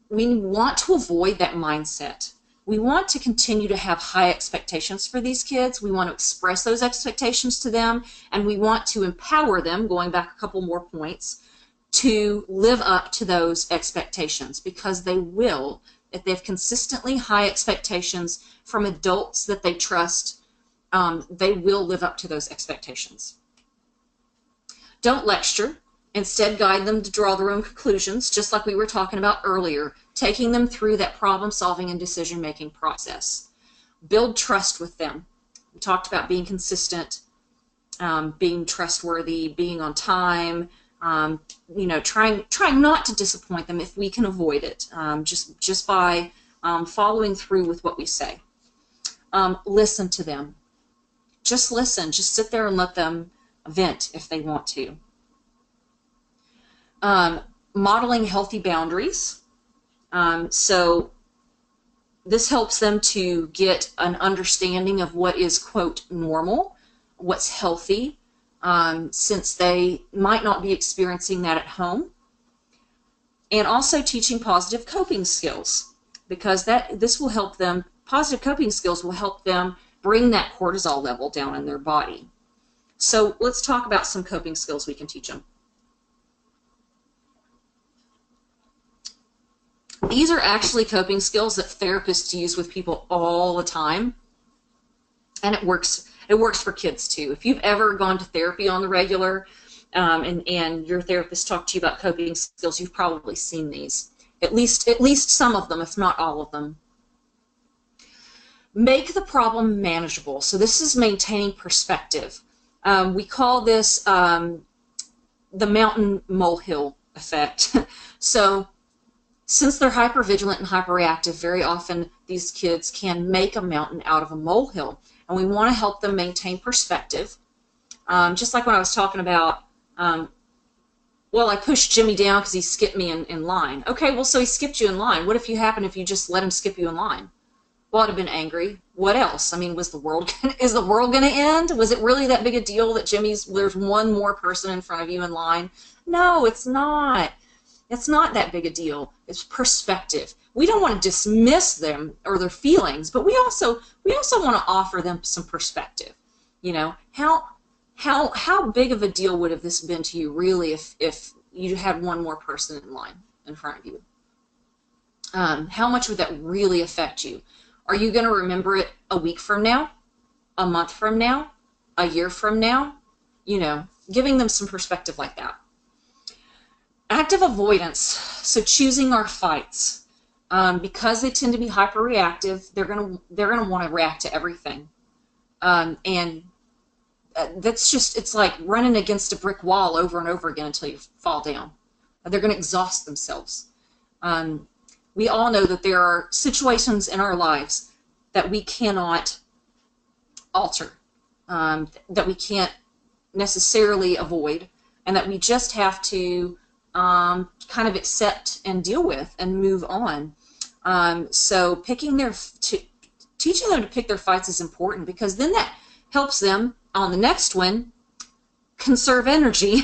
we want to avoid that mindset. We want to continue to have high expectations for these kids. We want to express those expectations to them, and we want to empower them, going back a couple more points, to live up to those expectations, because they will. If they have consistently high expectations from adults that they trust, they will live up to those expectations. Don't lecture. Instead, guide them to draw their own conclusions, just like we were talking about earlier, taking them through that problem-solving and decision-making process. Build trust with them. We talked about being consistent, being trustworthy, being on time, trying not to disappoint them if we can avoid it, just by following through with what we say. Listen to them. Just listen. Just sit there and let them vent if they want to. Modeling healthy boundaries. So this helps them to get an understanding of what is, quote, normal, what's healthy, since they might not be experiencing that at home. And also teaching positive coping skills, because this will help them, positive coping skills will help them bring that cortisol level down in their body. So let's talk about some coping skills we can teach them. These are actually coping skills that therapists use with people all the time, and it works for kids too. If you've ever gone to therapy on the regular, and your therapist talked to you about coping skills, you've probably seen these. At least some of them, if not all of them. Make the problem manageable. So this is maintaining perspective. We call this the mountain molehill effect. So since they're hypervigilant and hyperreactive, very often these kids can make a mountain out of a molehill. And we want to help them maintain perspective. Just like when I was talking about, well, I pushed Jimmy down because he skipped me in line. Okay, well, so he skipped you in line. What if you just let him skip you in line? Well, I'd have been angry. What else? I mean, is the world going to end? Was it really that big a deal that there's one more person in front of you in line? No, it's not. It's not that big a deal. It's perspective. We don't want to dismiss them or their feelings, but we also want to offer them some perspective. How big of a deal would have this been to you really if you had one more person in line in front of you? How much would that really affect you? Are you going to remember it a week from now, a month from now, a year from now? Giving them some perspective like that. Active avoidance, so choosing our fights. Because they tend to be hyperreactive, they're gonna want to react to everything. And it's like running against a brick wall over and over again until you fall down. They're going to exhaust themselves. We all know that there are situations in our lives that we cannot alter, that we can't necessarily avoid, and that we just have to kind of accept and deal with and move on. So picking teaching them to pick their fights is important, because then that helps them on the next one conserve energy.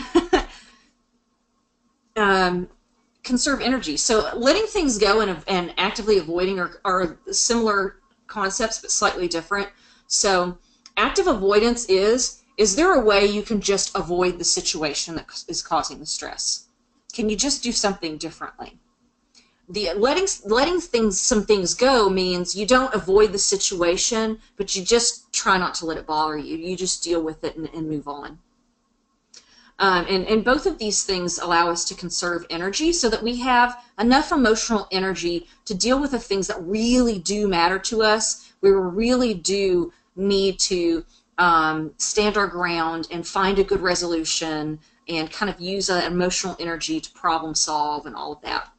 Conserve energy. So letting things go and actively avoiding are similar concepts, but slightly different. So active avoidance is there a way you can just avoid the situation that is causing the stress? Can you just do something differently? The letting some things go means you don't avoid the situation, but you just try not to let it bother you. You just deal with it and move on. And both of these things allow us to conserve energy so that we have enough emotional energy to deal with the things that really do matter to us. We really do need to stand our ground and find a good resolution and kind of use that emotional energy to problem solve and all of that.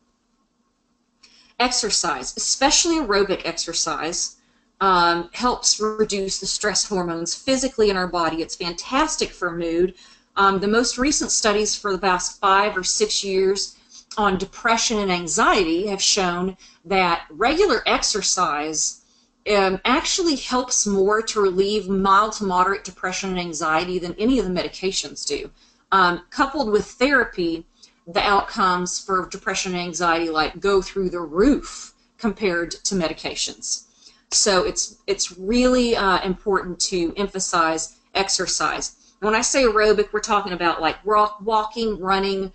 Exercise, especially aerobic exercise, helps reduce the stress hormones physically in our body. It's fantastic for mood. The most recent studies for the past 5 or 6 years on depression and anxiety have shown that regular exercise actually helps more to relieve mild to moderate depression and anxiety than any of the medications do. Coupled with therapy, the outcomes for depression and anxiety go through the roof compared to medications. So it's really important to emphasize exercise. When I say aerobic, we're talking about like walking, running,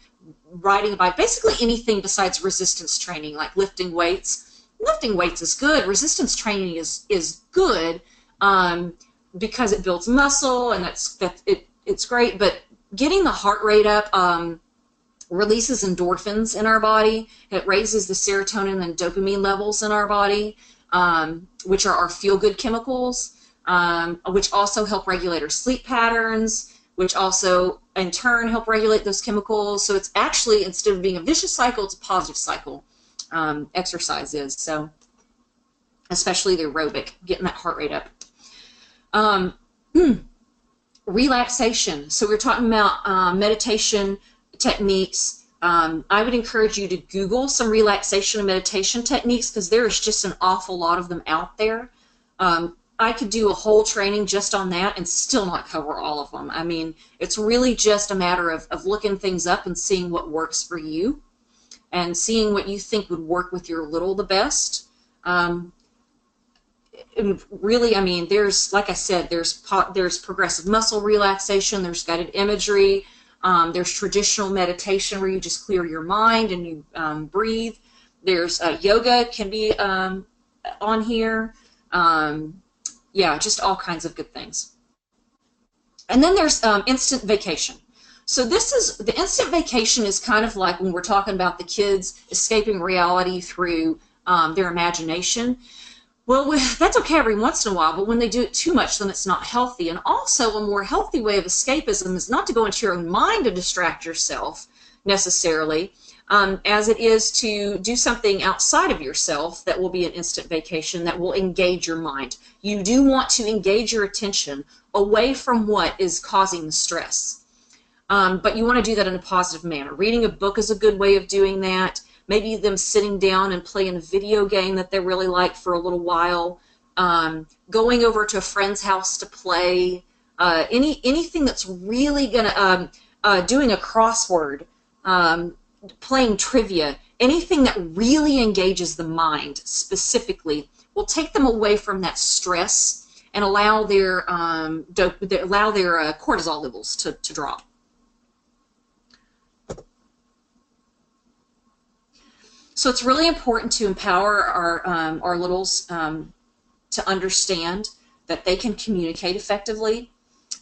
riding a bike, basically anything besides resistance training, like lifting weights. Lifting weights is good. Resistance training is good because it builds muscle, and it's great. But getting the heart rate up releases endorphins in our body. It raises the serotonin and dopamine levels in our body, which are our feel-good chemicals. Which also help regulate our sleep patterns, which also in turn help regulate those chemicals. So it's actually, instead of being a vicious cycle, it's a positive cycle. Exercise is, so especially the aerobic, getting that heart rate up. Relaxation. So we're talking about meditation techniques. I would encourage you to Google some relaxation and meditation techniques, because there is just an awful lot of them out there. I could do a whole training just on that and still not cover all of them. I mean, it's really just a matter of looking things up and seeing what works for you and seeing what you think would work with your little the best. And really, I mean, there's, like I said, there's progressive muscle relaxation, there's guided imagery, there's traditional meditation where you just clear your mind and you breathe. There's yoga can be on here. Yeah, just all kinds of good things. And then there's instant vacation. So the instant vacation is kind of like when we're talking about the kids escaping reality through their imagination. Well, that's okay every once in a while, but when they do it too much, then it's not healthy. And also, a more healthy way of escapism is not to go into your own mind to distract yourself necessarily, as it is to do something outside of yourself that will be an instant vacation that will engage your mind. You do want to engage your attention away from what is causing the stress. But you want to do that in a positive manner. Reading a book is a good way of doing that. Maybe them sitting down and playing a video game that they really like for a little while. Going over to a friend's house to play. Anything that's really going to, doing a crossword, playing trivia, anything that really engages the mind specifically will take them away from that stress and allow their cortisol levels to drop. So it's really important to empower our littles to understand that they can communicate effectively,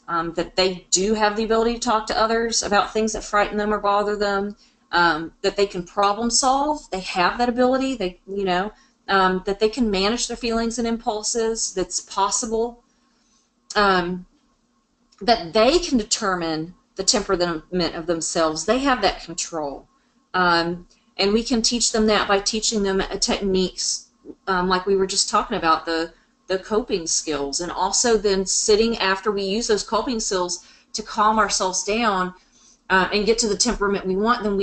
that they do have the ability to talk to others about things that frighten them or bother them, that they can problem solve. They have that ability. That they can manage their feelings and impulses. That's possible. That they can determine the temperament of themselves. They have that control. And we can teach them that by teaching them techniques like we were just talking about, the coping skills, and also then sitting after we use those coping skills to calm ourselves down and get to the temperament we want. Then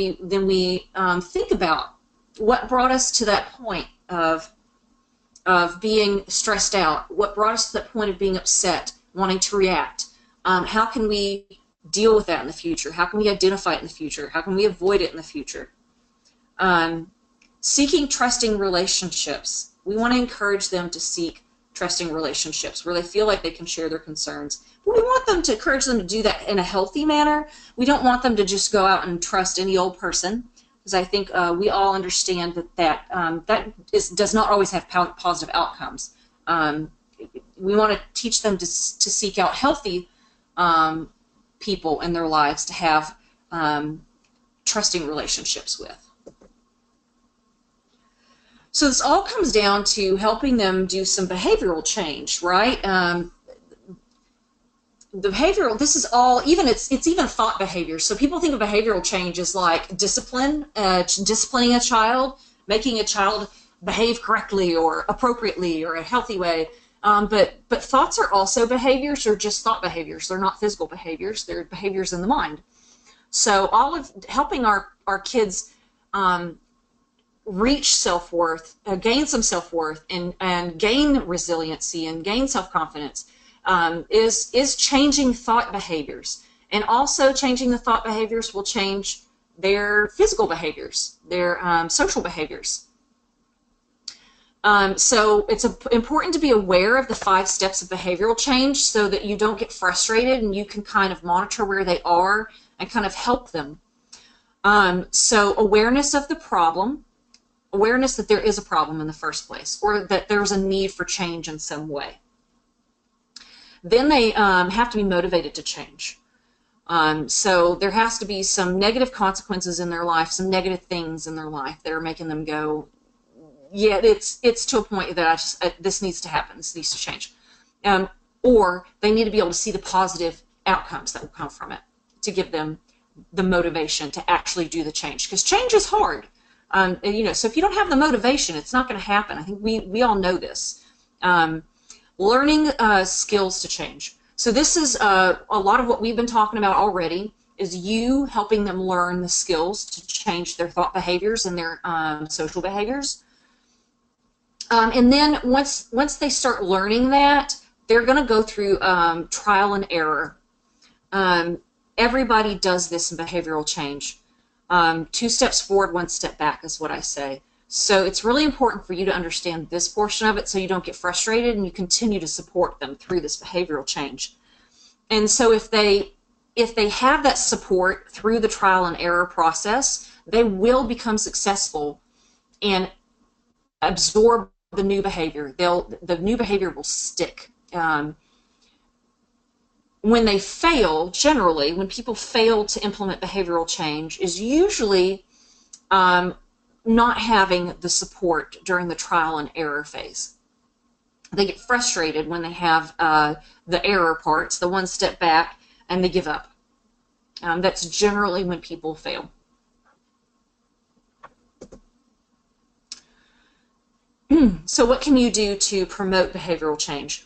we think about what brought us to that point of of being stressed out? What brought us to that point of being upset, wanting to react? How can we deal with that in the future? How can we identify it in the future? How can we avoid it in the future? Seeking trusting relationships. We want to encourage them to seek trusting relationships where they feel like they can share their concerns. But we want them to encourage them to do that in a healthy manner. We don't want them to just go out and trust any old person, because I think we all understand that does not always have positive outcomes. We want to teach them to seek out healthy people in their lives to have trusting relationships with. So this all comes down to helping them do some behavioral change, right? The behavioral, this is all, it's even thought behavior. So people think of behavioral change as like discipline, disciplining a child, making a child behave correctly or appropriately or a healthy way. But thoughts are also behaviors, or just thought behaviors. They're not physical behaviors. They're behaviors in the mind. So all of helping our kids reach self-worth, gain some self-worth, and gain resiliency and gain self-confidence is changing thought behaviors. And also changing the thought behaviors will change their physical behaviors, their social behaviors. So it's important to be aware of the 5 steps of behavioral change so that you don't get frustrated and you can kind of monitor where they are and kind of help them. So awareness of the problem, awareness that there is a problem in the first place, or that there's a need for change in some way. Then they have to be motivated to change. So there has to be some negative consequences in their life, some negative things in their life that are making them go, yeah, it's to a point that this needs to happen, this needs to change. Or they need to be able to see the positive outcomes that will come from it to give them the motivation to actually do the change, because change is hard. So if you don't have the motivation, it's not going to happen. I think we all know this. Learning skills to change. So this is a lot of what we've been talking about already, is you helping them learn the skills to change their thought behaviors and their social behaviors. And then once they start learning that, they're going to go through trial and error. Everybody does this in behavioral change. 2 steps forward, 1 step back is what I say. So it's really important for you to understand this portion of it so you don't get frustrated and you continue to support them through this behavioral change. And so if they have that support through the trial and error process, they will become successful and absorb the new behavior. The new behavior will stick. When they fail, generally, when people fail to implement behavioral change, is usually not having the support during the trial and error phase. They get frustrated when they have the error parts, the 1 step back, and they give up. That's generally when people fail. So what can you do to promote behavioral change?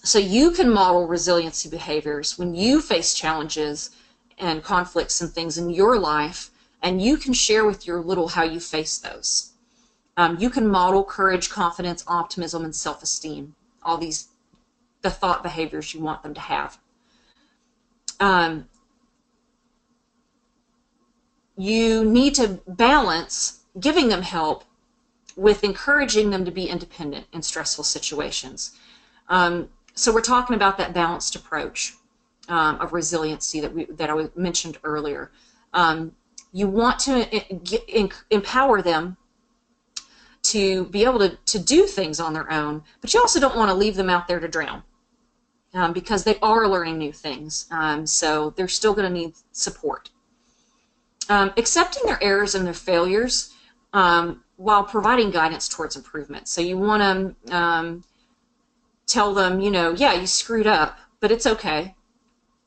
So you can model resiliency behaviors when you face challenges and conflicts and things in your life, and you can share with your little how you face those. You can model courage, confidence, optimism, and self-esteem, all these, the thought behaviors you want them to have. You need to balance giving them help with encouraging them to be independent in stressful situations. So we're talking about that balanced approach of resiliency that I mentioned earlier. You want to empower them to be able to do things on their own, but you also don't want to leave them out there to drown, because they are learning new things, so they're still going to need support. Accepting their errors and their failures while providing guidance towards improvement. So you want to tell them, yeah, you screwed up, but it's okay,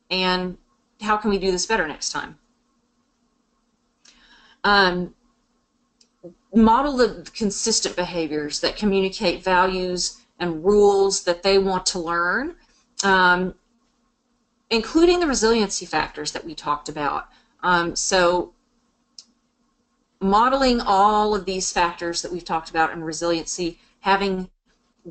and how can we do this better next time? Model the consistent behaviors that communicate values and rules that they want to learn, including the resiliency factors that we talked about. So modeling all of these factors that we've talked about in resiliency, having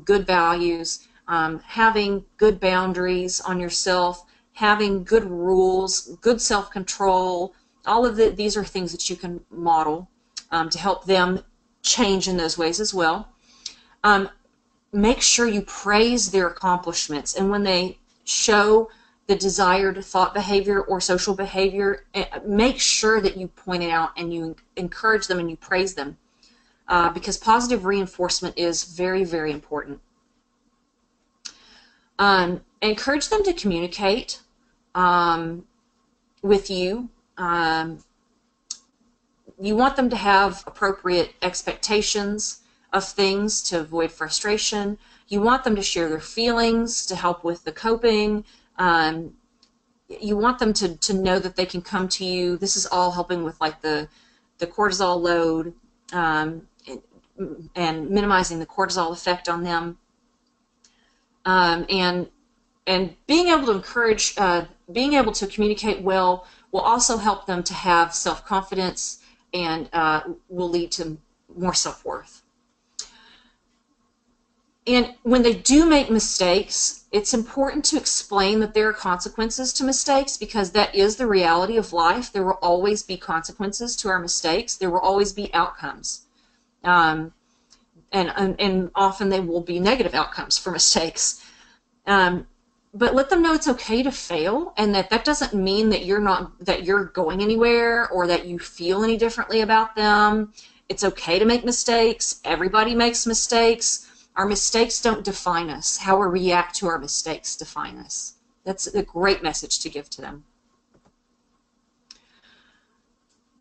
good values, having good boundaries on yourself, having good rules, good self-control. All of these are things that you can model to help them change in those ways as well. Make sure you praise their accomplishments, and when they show the desired thought behavior or social behavior, make sure that you point it out and you encourage them and you praise them, because positive reinforcement is very, very important. Encourage them to communicate with you. You want them to have appropriate expectations of things to avoid frustration. You want them to share their feelings to help with the coping. You want them to know that they can come to you. This is all helping with like the cortisol load and minimizing the cortisol effect on them. And being able to encourage, being able to communicate well will also help them to have self-confidence and will lead to more self-worth. And when they do make mistakes, it's important to explain that there are consequences to mistakes, because that is the reality of life. There will always be consequences to our mistakes. There will always be outcomes. And often they will be negative outcomes for mistakes. But let them know it's okay to fail, and that doesn't mean that you're going anywhere or that you feel any differently about them. It's okay to make mistakes. Everybody makes mistakes. Our mistakes don't define us. How we react to our mistakes define us. That's a great message to give to them.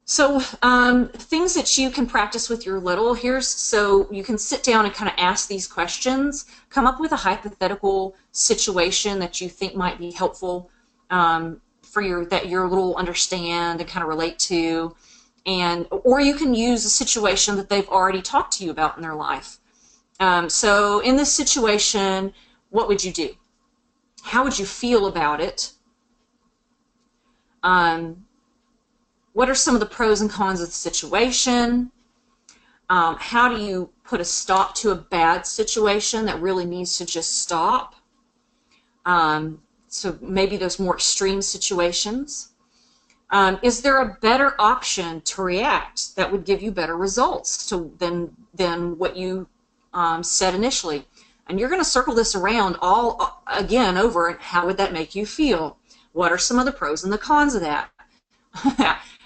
So things that you can practice with your little, so you can sit down and kind of ask these questions, come up with a hypothetical situation that you think might be helpful that your little understand and kind of relate to, or you can use a situation that they've already talked to you about in their life. So in this situation, what would you do? How would you feel about it? What are some of the pros and cons of the situation? How do you put a stop to a bad situation that really needs to just stop? So maybe those more extreme situations. Is there a better option to react that would give you better results than what you said initially? And you're going to circle this around all again over, and how would that make you feel? What are some of the pros and the cons of that?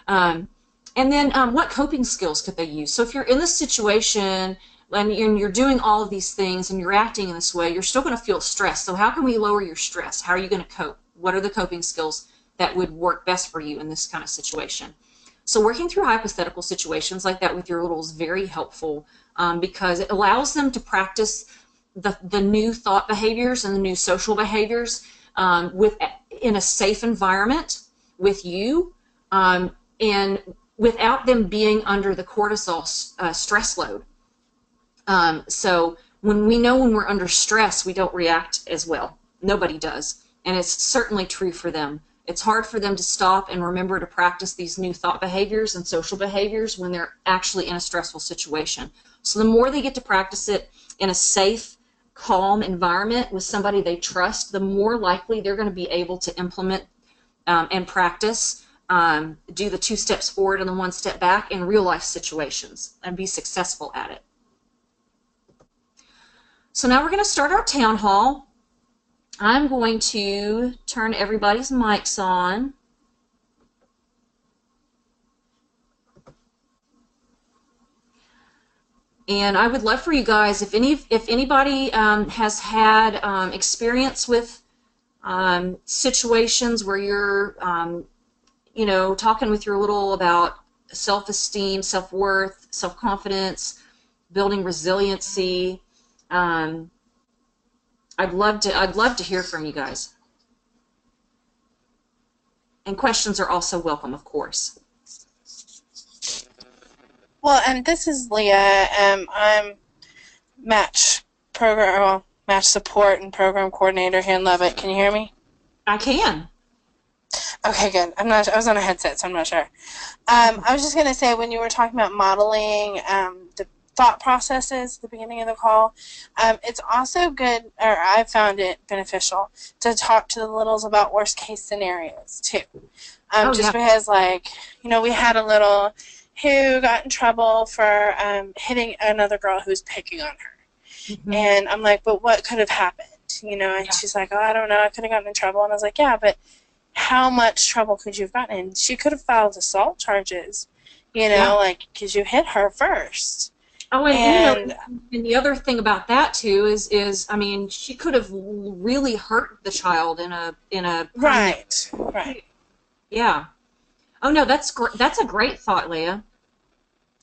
And then what coping skills could they use? So if you're in this situation and you're doing all of these things and you're acting in this way, you're still going to feel stressed. So how can we lower your stress? How are you going to cope? What are the coping skills that would work best for you in this kind of situation? So working through hypothetical situations like that with your little is very helpful, because it allows them to practice the new thought behaviors and the new social behaviors in a safe environment with you, and without them being under the cortisol stress load. So when we're under stress, we don't react as well. Nobody does. And it's certainly true for them. It's hard for them to stop and remember to practice these new thought behaviors and social behaviors when they're actually in a stressful situation. So the more they get to practice it in a safe, calm environment with somebody they trust, the more likely they're going to be able to implement and practice, do the 2 steps forward and the 1 step back in real life situations and be successful at it. So now we're going to start our town hall. I'm going to turn everybody's mics on. And I would love for you guys, if anybody has had experience with situations where you're talking with your little about self-esteem, self-worth, self-confidence, building resiliency, I'd love to hear from you guys. And questions are also welcome, of course. Well, this is Leah. I'm match support and program coordinator here in Lubbock. Can you hear me? I can. Okay, good. I was on a headset, so I'm not sure. I was just going to say, when you were talking about modeling thought processes at the beginning of the call. It's also good, or I found it beneficial, to talk to the littles about worst case scenarios too. Oh, Just yeah. because, like, we had a little who got in trouble for hitting another girl who was picking on her. Mm-hmm. And I'm like, but what could have happened? And Yeah. she's like, oh, I don't know, I could have gotten in trouble. And I was like, yeah, but how much trouble could you have gotten in? She could have filed assault charges, Yeah. like, because you hit her first. Oh, and and the other thing about that too is I mean, she could have really hurt the child in a right. Yeah. Oh no, that's a great thought, Leah.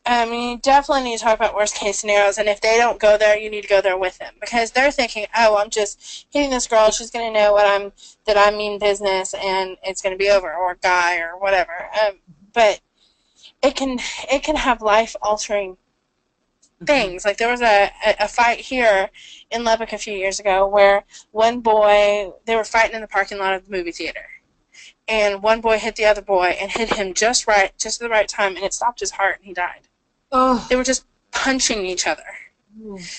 You definitely need to talk about worst case scenarios, and if they don't go there, you need to go there with them, because they're thinking, oh, I'm just hitting this girl, she's going to know that I mean business, and it's going to be over, or guy, or whatever. But it can have life altering things. Like, there was a fight here in Lubbock a few years ago where one boy, they were fighting in the parking lot of the movie theater, and one boy hit the other boy and hit him just at the right time, and it stopped his heart, and he died. Oh. They were just punching each other.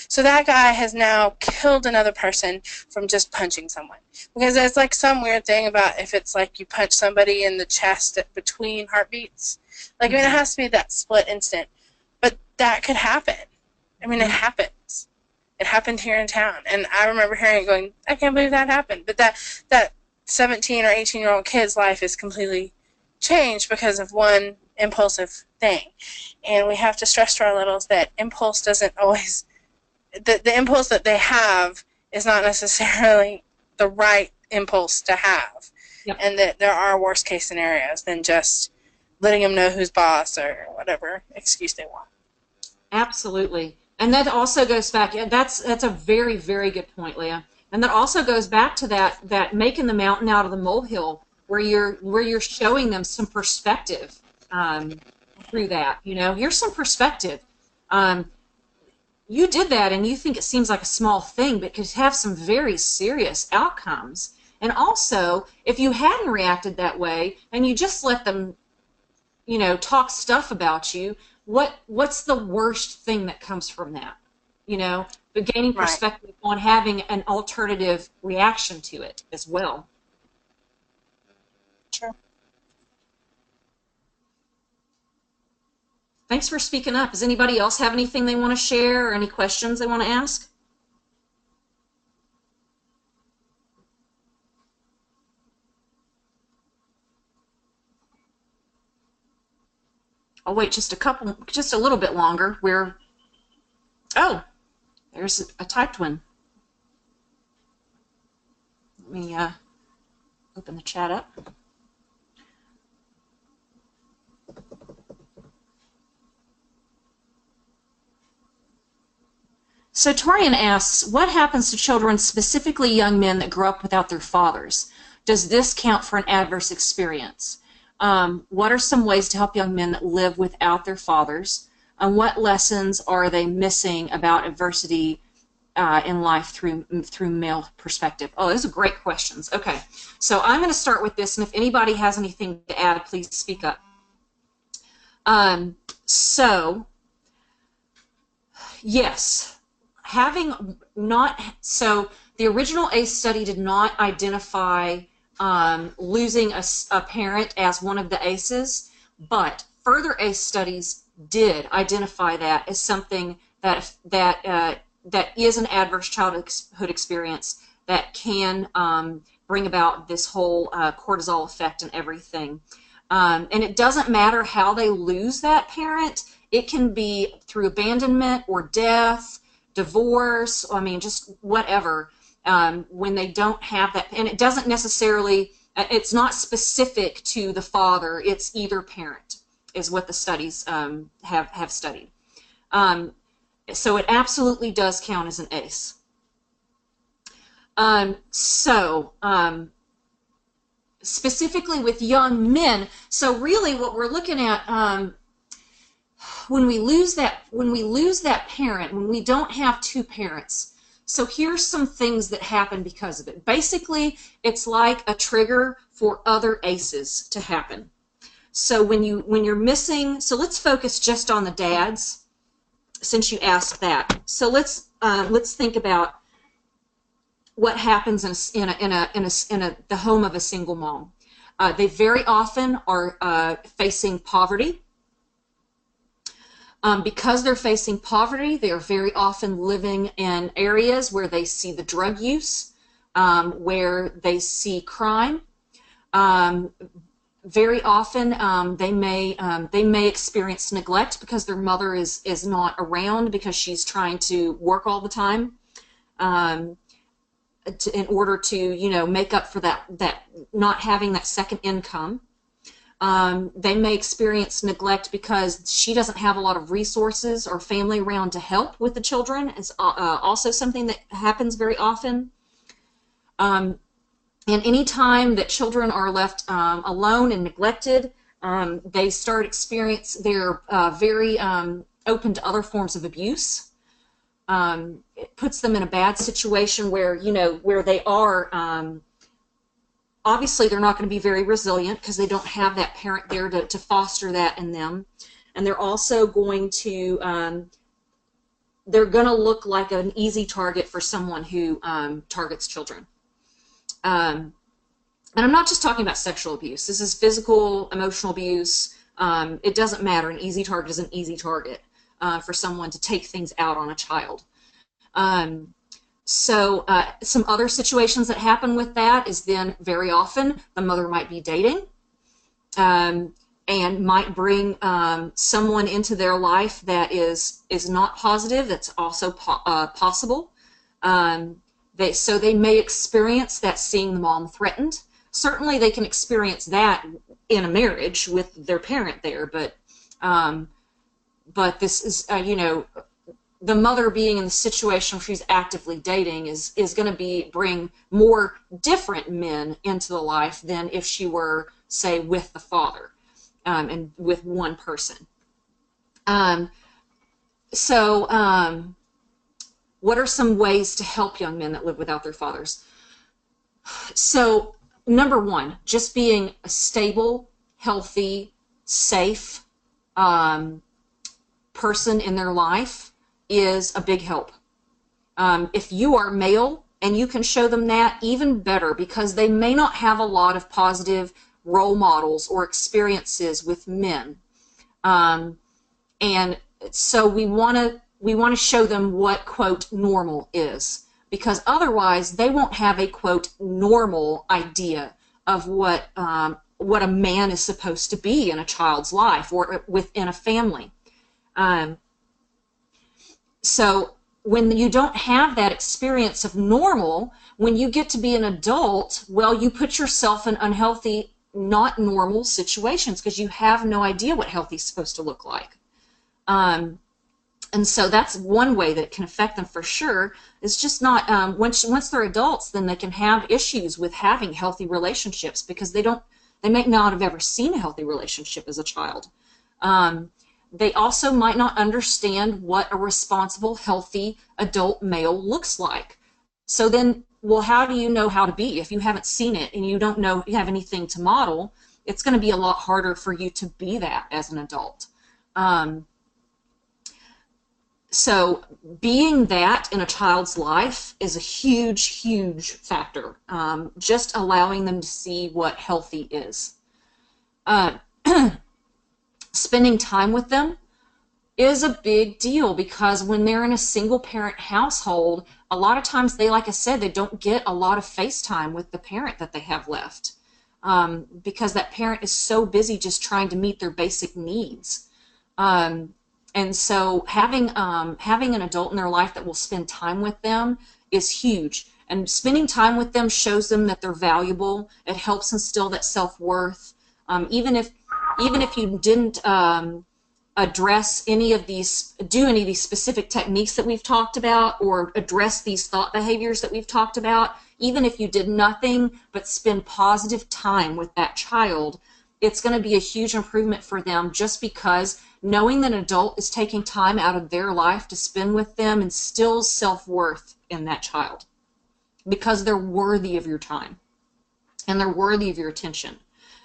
So that guy has now killed another person from just punching someone. Because there's like some weird thing about if it's like you punch somebody in the chest between heartbeats. Like, I mean, it has to be that split instant. But that could happen. I mean, it happens. It happened here in town. And I remember hearing it going, I can't believe that happened. But that 17 or 18-year-old kid's life is completely changed because of one impulsive thing. And we have to stress to our littles that impulse doesn't always, the impulse that they have is not necessarily the right impulse to have. Yep. And that there are worst case scenarios than just letting them know who's boss or whatever excuse they want. Absolutely. And that also goes back, that's a very, very good point, Leah. And that also goes back to that making the mountain out of the molehill, where you're showing them some perspective through that. Here's some perspective. You did that, and you think it seems like a small thing, but could have some very serious outcomes. And also, if you hadn't reacted that way, and you just let them, talk stuff about you, what's the worst thing that comes from that? But gaining perspective on having an alternative reaction to it as well. Sure. Thanks for speaking up. Does anybody else have anything they want to share or any questions they want to ask? I'll wait just a little bit longer. Oh, there's a typed one. Let me open the chat up. So Torian asks, what happens to children, specifically young men that grow up without their fathers? Does this count for an adverse experience? What are some ways to help young men that live without their fathers? And what lessons are they missing about adversity in life through male perspective? Oh, those are great questions. Okay, so I'm going to start with this, and if anybody has anything to add, please speak up. Yes. The original ACE study did not identify losing a parent as one of the ACEs, but further ACE studies did identify that as something that is an adverse childhood experience that can bring about this whole cortisol effect and everything. And it doesn't matter how they lose that parent. It can be through abandonment or death, divorce, just whatever, when they don't have that. And it doesn't necessarily, it's not specific to the father, it's either parent, is what the studies have studied. So it absolutely does count as an ACE. Specifically with young men, so really what we're looking at, when we lose that parent, when we don't have two parents, so here's some things that happen because of it. Basically, it's like a trigger for other ACEs to happen. So when you're missing, so let's focus just on the dads. since you asked that. So let's think about what happens in the home of a single mom. They very often are facing poverty. Because they're facing poverty, they are very often living in areas where they see the drug use, where they see crime. Very often they may experience neglect because their mother is not around because she's trying to work all the time, in order to make up for that not having that second income. They may experience neglect because she doesn't have a lot of resources or family around to help with the children. It's also something that happens very often. And any time that children are left alone and neglected, they start they're very open to other forms of abuse. It puts them in a bad situation where they are, obviously they're not going to be very resilient because they don't have that parent there to foster that in them. And they're also going to, they're going to look like an easy target for someone who targets children. And I'm not just talking about sexual abuse. This is physical, emotional abuse. It doesn't matter. An easy target is an easy target for someone to take things out on a child. So some other situations that happen with that is then very often the mother might be dating and might bring someone into their life that is not positive. That's also possible. So they may experience that, seeing the mom threatened. Certainly they can experience that in a marriage with their parent there, but this is, the mother being in the situation where she's actively dating is going to bring more different men into the life than if she were, say, with the father and with one person. What are some ways to help young men that live without their fathers? So, number one, just being a stable, healthy, safe person in their life is a big help. If you are male and you can show them that, even better, because they may not have a lot of positive role models or experiences with men. And so we want to show them what, quote, normal is, because otherwise they won't have a, quote, normal idea of what a man is supposed to be in a child's life or within a family. So when you don't have that experience of normal, when you get to be an adult, well, you put yourself in unhealthy, not normal situations because you have no idea what healthy is supposed to look like. And so that's one way that it can affect them for sure. It's just not, once they're adults, then they can have issues with having healthy relationships because they may not have ever seen a healthy relationship as a child. They also might not understand what a responsible, healthy adult male looks like. So then, well, how do you know how to be? If you haven't seen it and you don't know you have anything to model, it's going to be a lot harder for you to be that as an adult. So being that in a child's life is a huge, huge factor. Just allowing them to see what healthy is. Spending time with them is a big deal because when they're in a single parent household, a lot of times like I said, they don't get a lot of face time with the parent that they have left because that parent is so busy just trying to meet their basic needs. And so having an adult in their life that will spend time with them is huge. And spending time with them shows them that they're valuable. It helps instill that self-worth. Even if you didn't address do any of these specific techniques that we've talked about or address these thought behaviors that we've talked about, even if you did nothing but spend positive time with that child, it's going to be a huge improvement for them just because knowing that an adult is taking time out of their life to spend with them instills self-worth in that child because they're worthy of your time and they're worthy of your attention.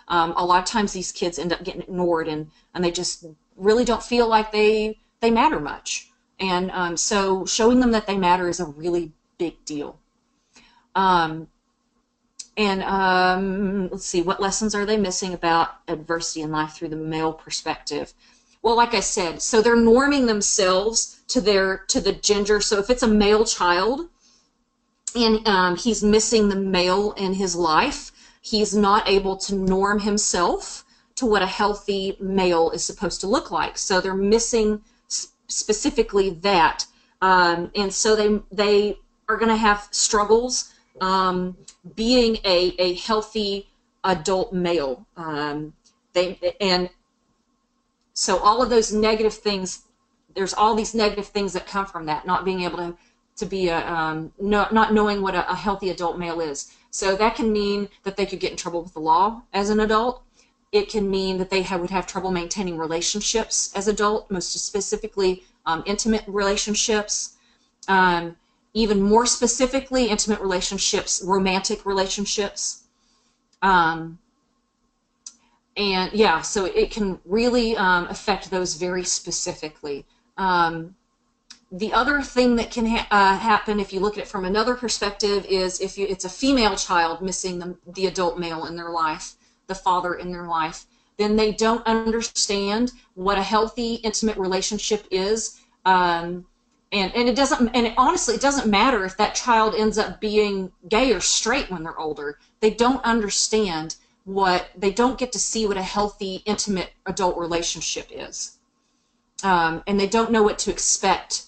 A lot of times these kids end up getting ignored and they just really don't feel like they matter much. And so showing them that they matter is a really big deal. Let's see, what lessons are they missing about adversity in life through the male perspective? Well, like I said, so they're norming themselves to the gender. So if it's a male child and he's missing the male in his life, he's not able to norm himself to what a healthy male is supposed to look like. So they're missing specifically that. And so they are going to have struggles being a healthy adult male. So all of those negative things, there's all these negative things that come from that, not being able to be not knowing what a healthy adult male is. So that can mean that they could get in trouble with the law as an adult. It can mean that they would have trouble maintaining relationships as adult, most specifically intimate relationships. Even more specifically, intimate relationships, romantic relationships. And yeah, so it can really affect those very specifically. The other thing that can happen, if you look at it from another perspective, is if it's a female child missing the adult male in their life, the father in their life, then they don't understand what a healthy, intimate relationship is. And honestly, it doesn't matter if that child ends up being gay or straight when they're older. They don't understand they don't get to see what a healthy, intimate adult relationship is. And they don't know what to expect.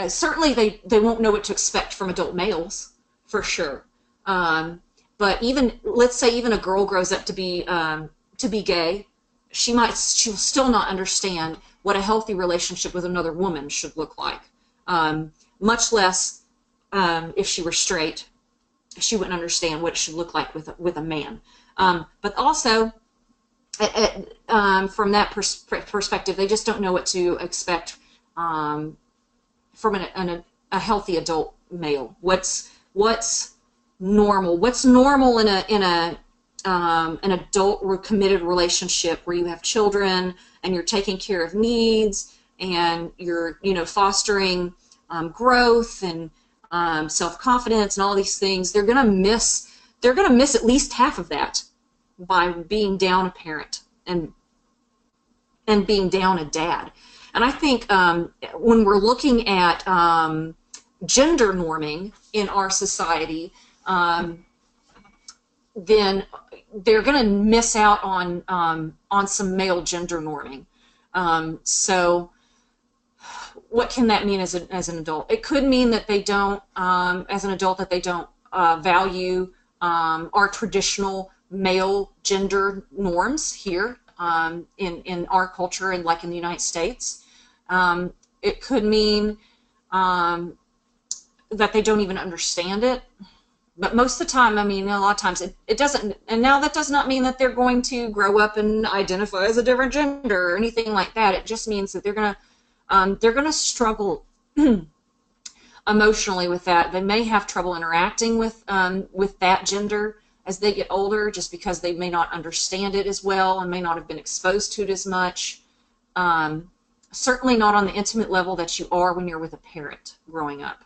Certainly they won't know what to expect from adult males, for sure. But let's say even a girl grows up to be gay, she'll still not understand what a healthy relationship with another woman should look like. Much less if she were straight, she wouldn't understand what it should look like with a man. But also, from that perspective, they just don't know what to expect from a healthy adult male. What's normal? What's normal in an adult committed relationship where you have children and you're taking care of needs and you're fostering growth and self-confidence and all these things. They're gonna miss at least half of that by being down a parent and being down a dad. And I think when we're looking at gender norming in our society, then they're going to miss out on some male gender norming. So what can that mean as an adult? It could mean that they don't, as an adult, that they don't value our traditional male gender norms here in our culture and like in the United States. It could mean that they don't even understand it. But most of the time, I mean, a lot of times it doesn't. And now that does not mean that they're going to grow up and identify as a different gender or anything like that. It just means that they're gonna struggle emotionally with that. They may have trouble interacting with that gender as they get older, just because they may not understand it as well and may not have been exposed to it as much. Certainly not on the intimate level that you are when you're with a parent growing up.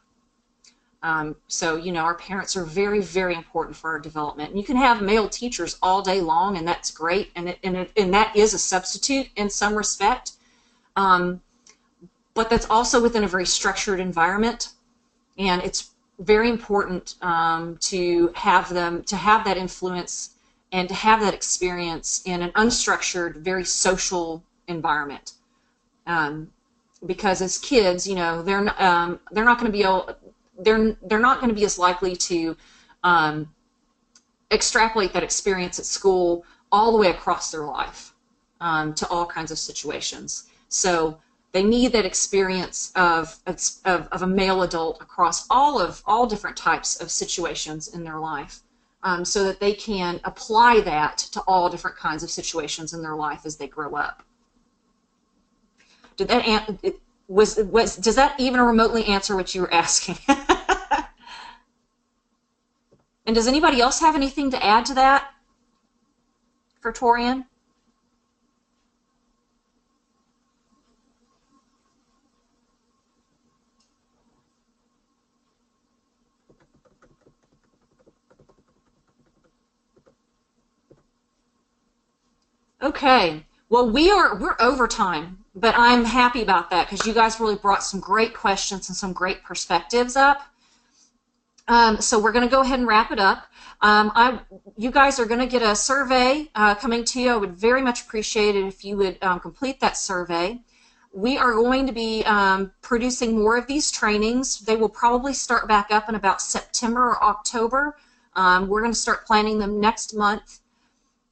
So, our parents are very, very important for our development. And you can have male teachers all day long, and that's great, and that is a substitute in some respect. But that's also within a very structured environment, and it's very important to have that influence and to have that experience in an unstructured, very social environment. Because as kids, they're not going to be able. They're not going to be as likely to extrapolate that experience at school all the way across their life to all kinds of situations. So they need that experience of a male adult across all different types of situations in their life, so that they can apply that to all different kinds of situations in their life as they grow up. Did that does that even remotely answer what you were asking? And does anybody else have anything to add to that for Torian? Okay. Well, we're overtime, but I'm happy about that because you guys really brought some great questions and some great perspectives up. So we're going to go ahead and wrap it up. You guys are going to get a survey coming to you. I would very much appreciate it if you would complete that survey. We are going to be producing more of these trainings. They will probably start back up in about September or October. We're going to start planning them next month.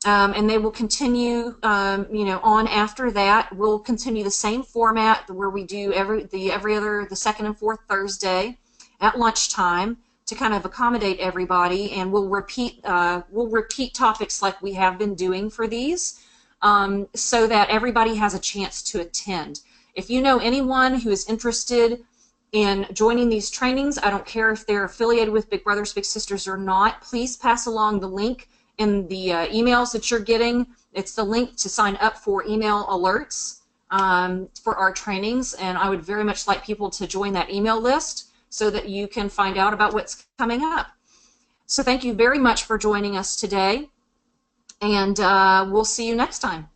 And they will continue, on after that. We'll continue the same format where we do the second and fourth Thursday at lunchtime to kind of accommodate everybody, and we'll repeat topics like we have been doing for these, so that everybody has a chance to attend. If you know anyone who is interested in joining these trainings, I don't care if they're affiliated with Big Brothers Big Sisters or not, please pass along the link in the emails that you're getting. It's the link to sign up for email alerts for our trainings, and I would very much like people to join that email list so that you can find out about what's coming up. So thank you very much for joining us today, and we'll see you next time.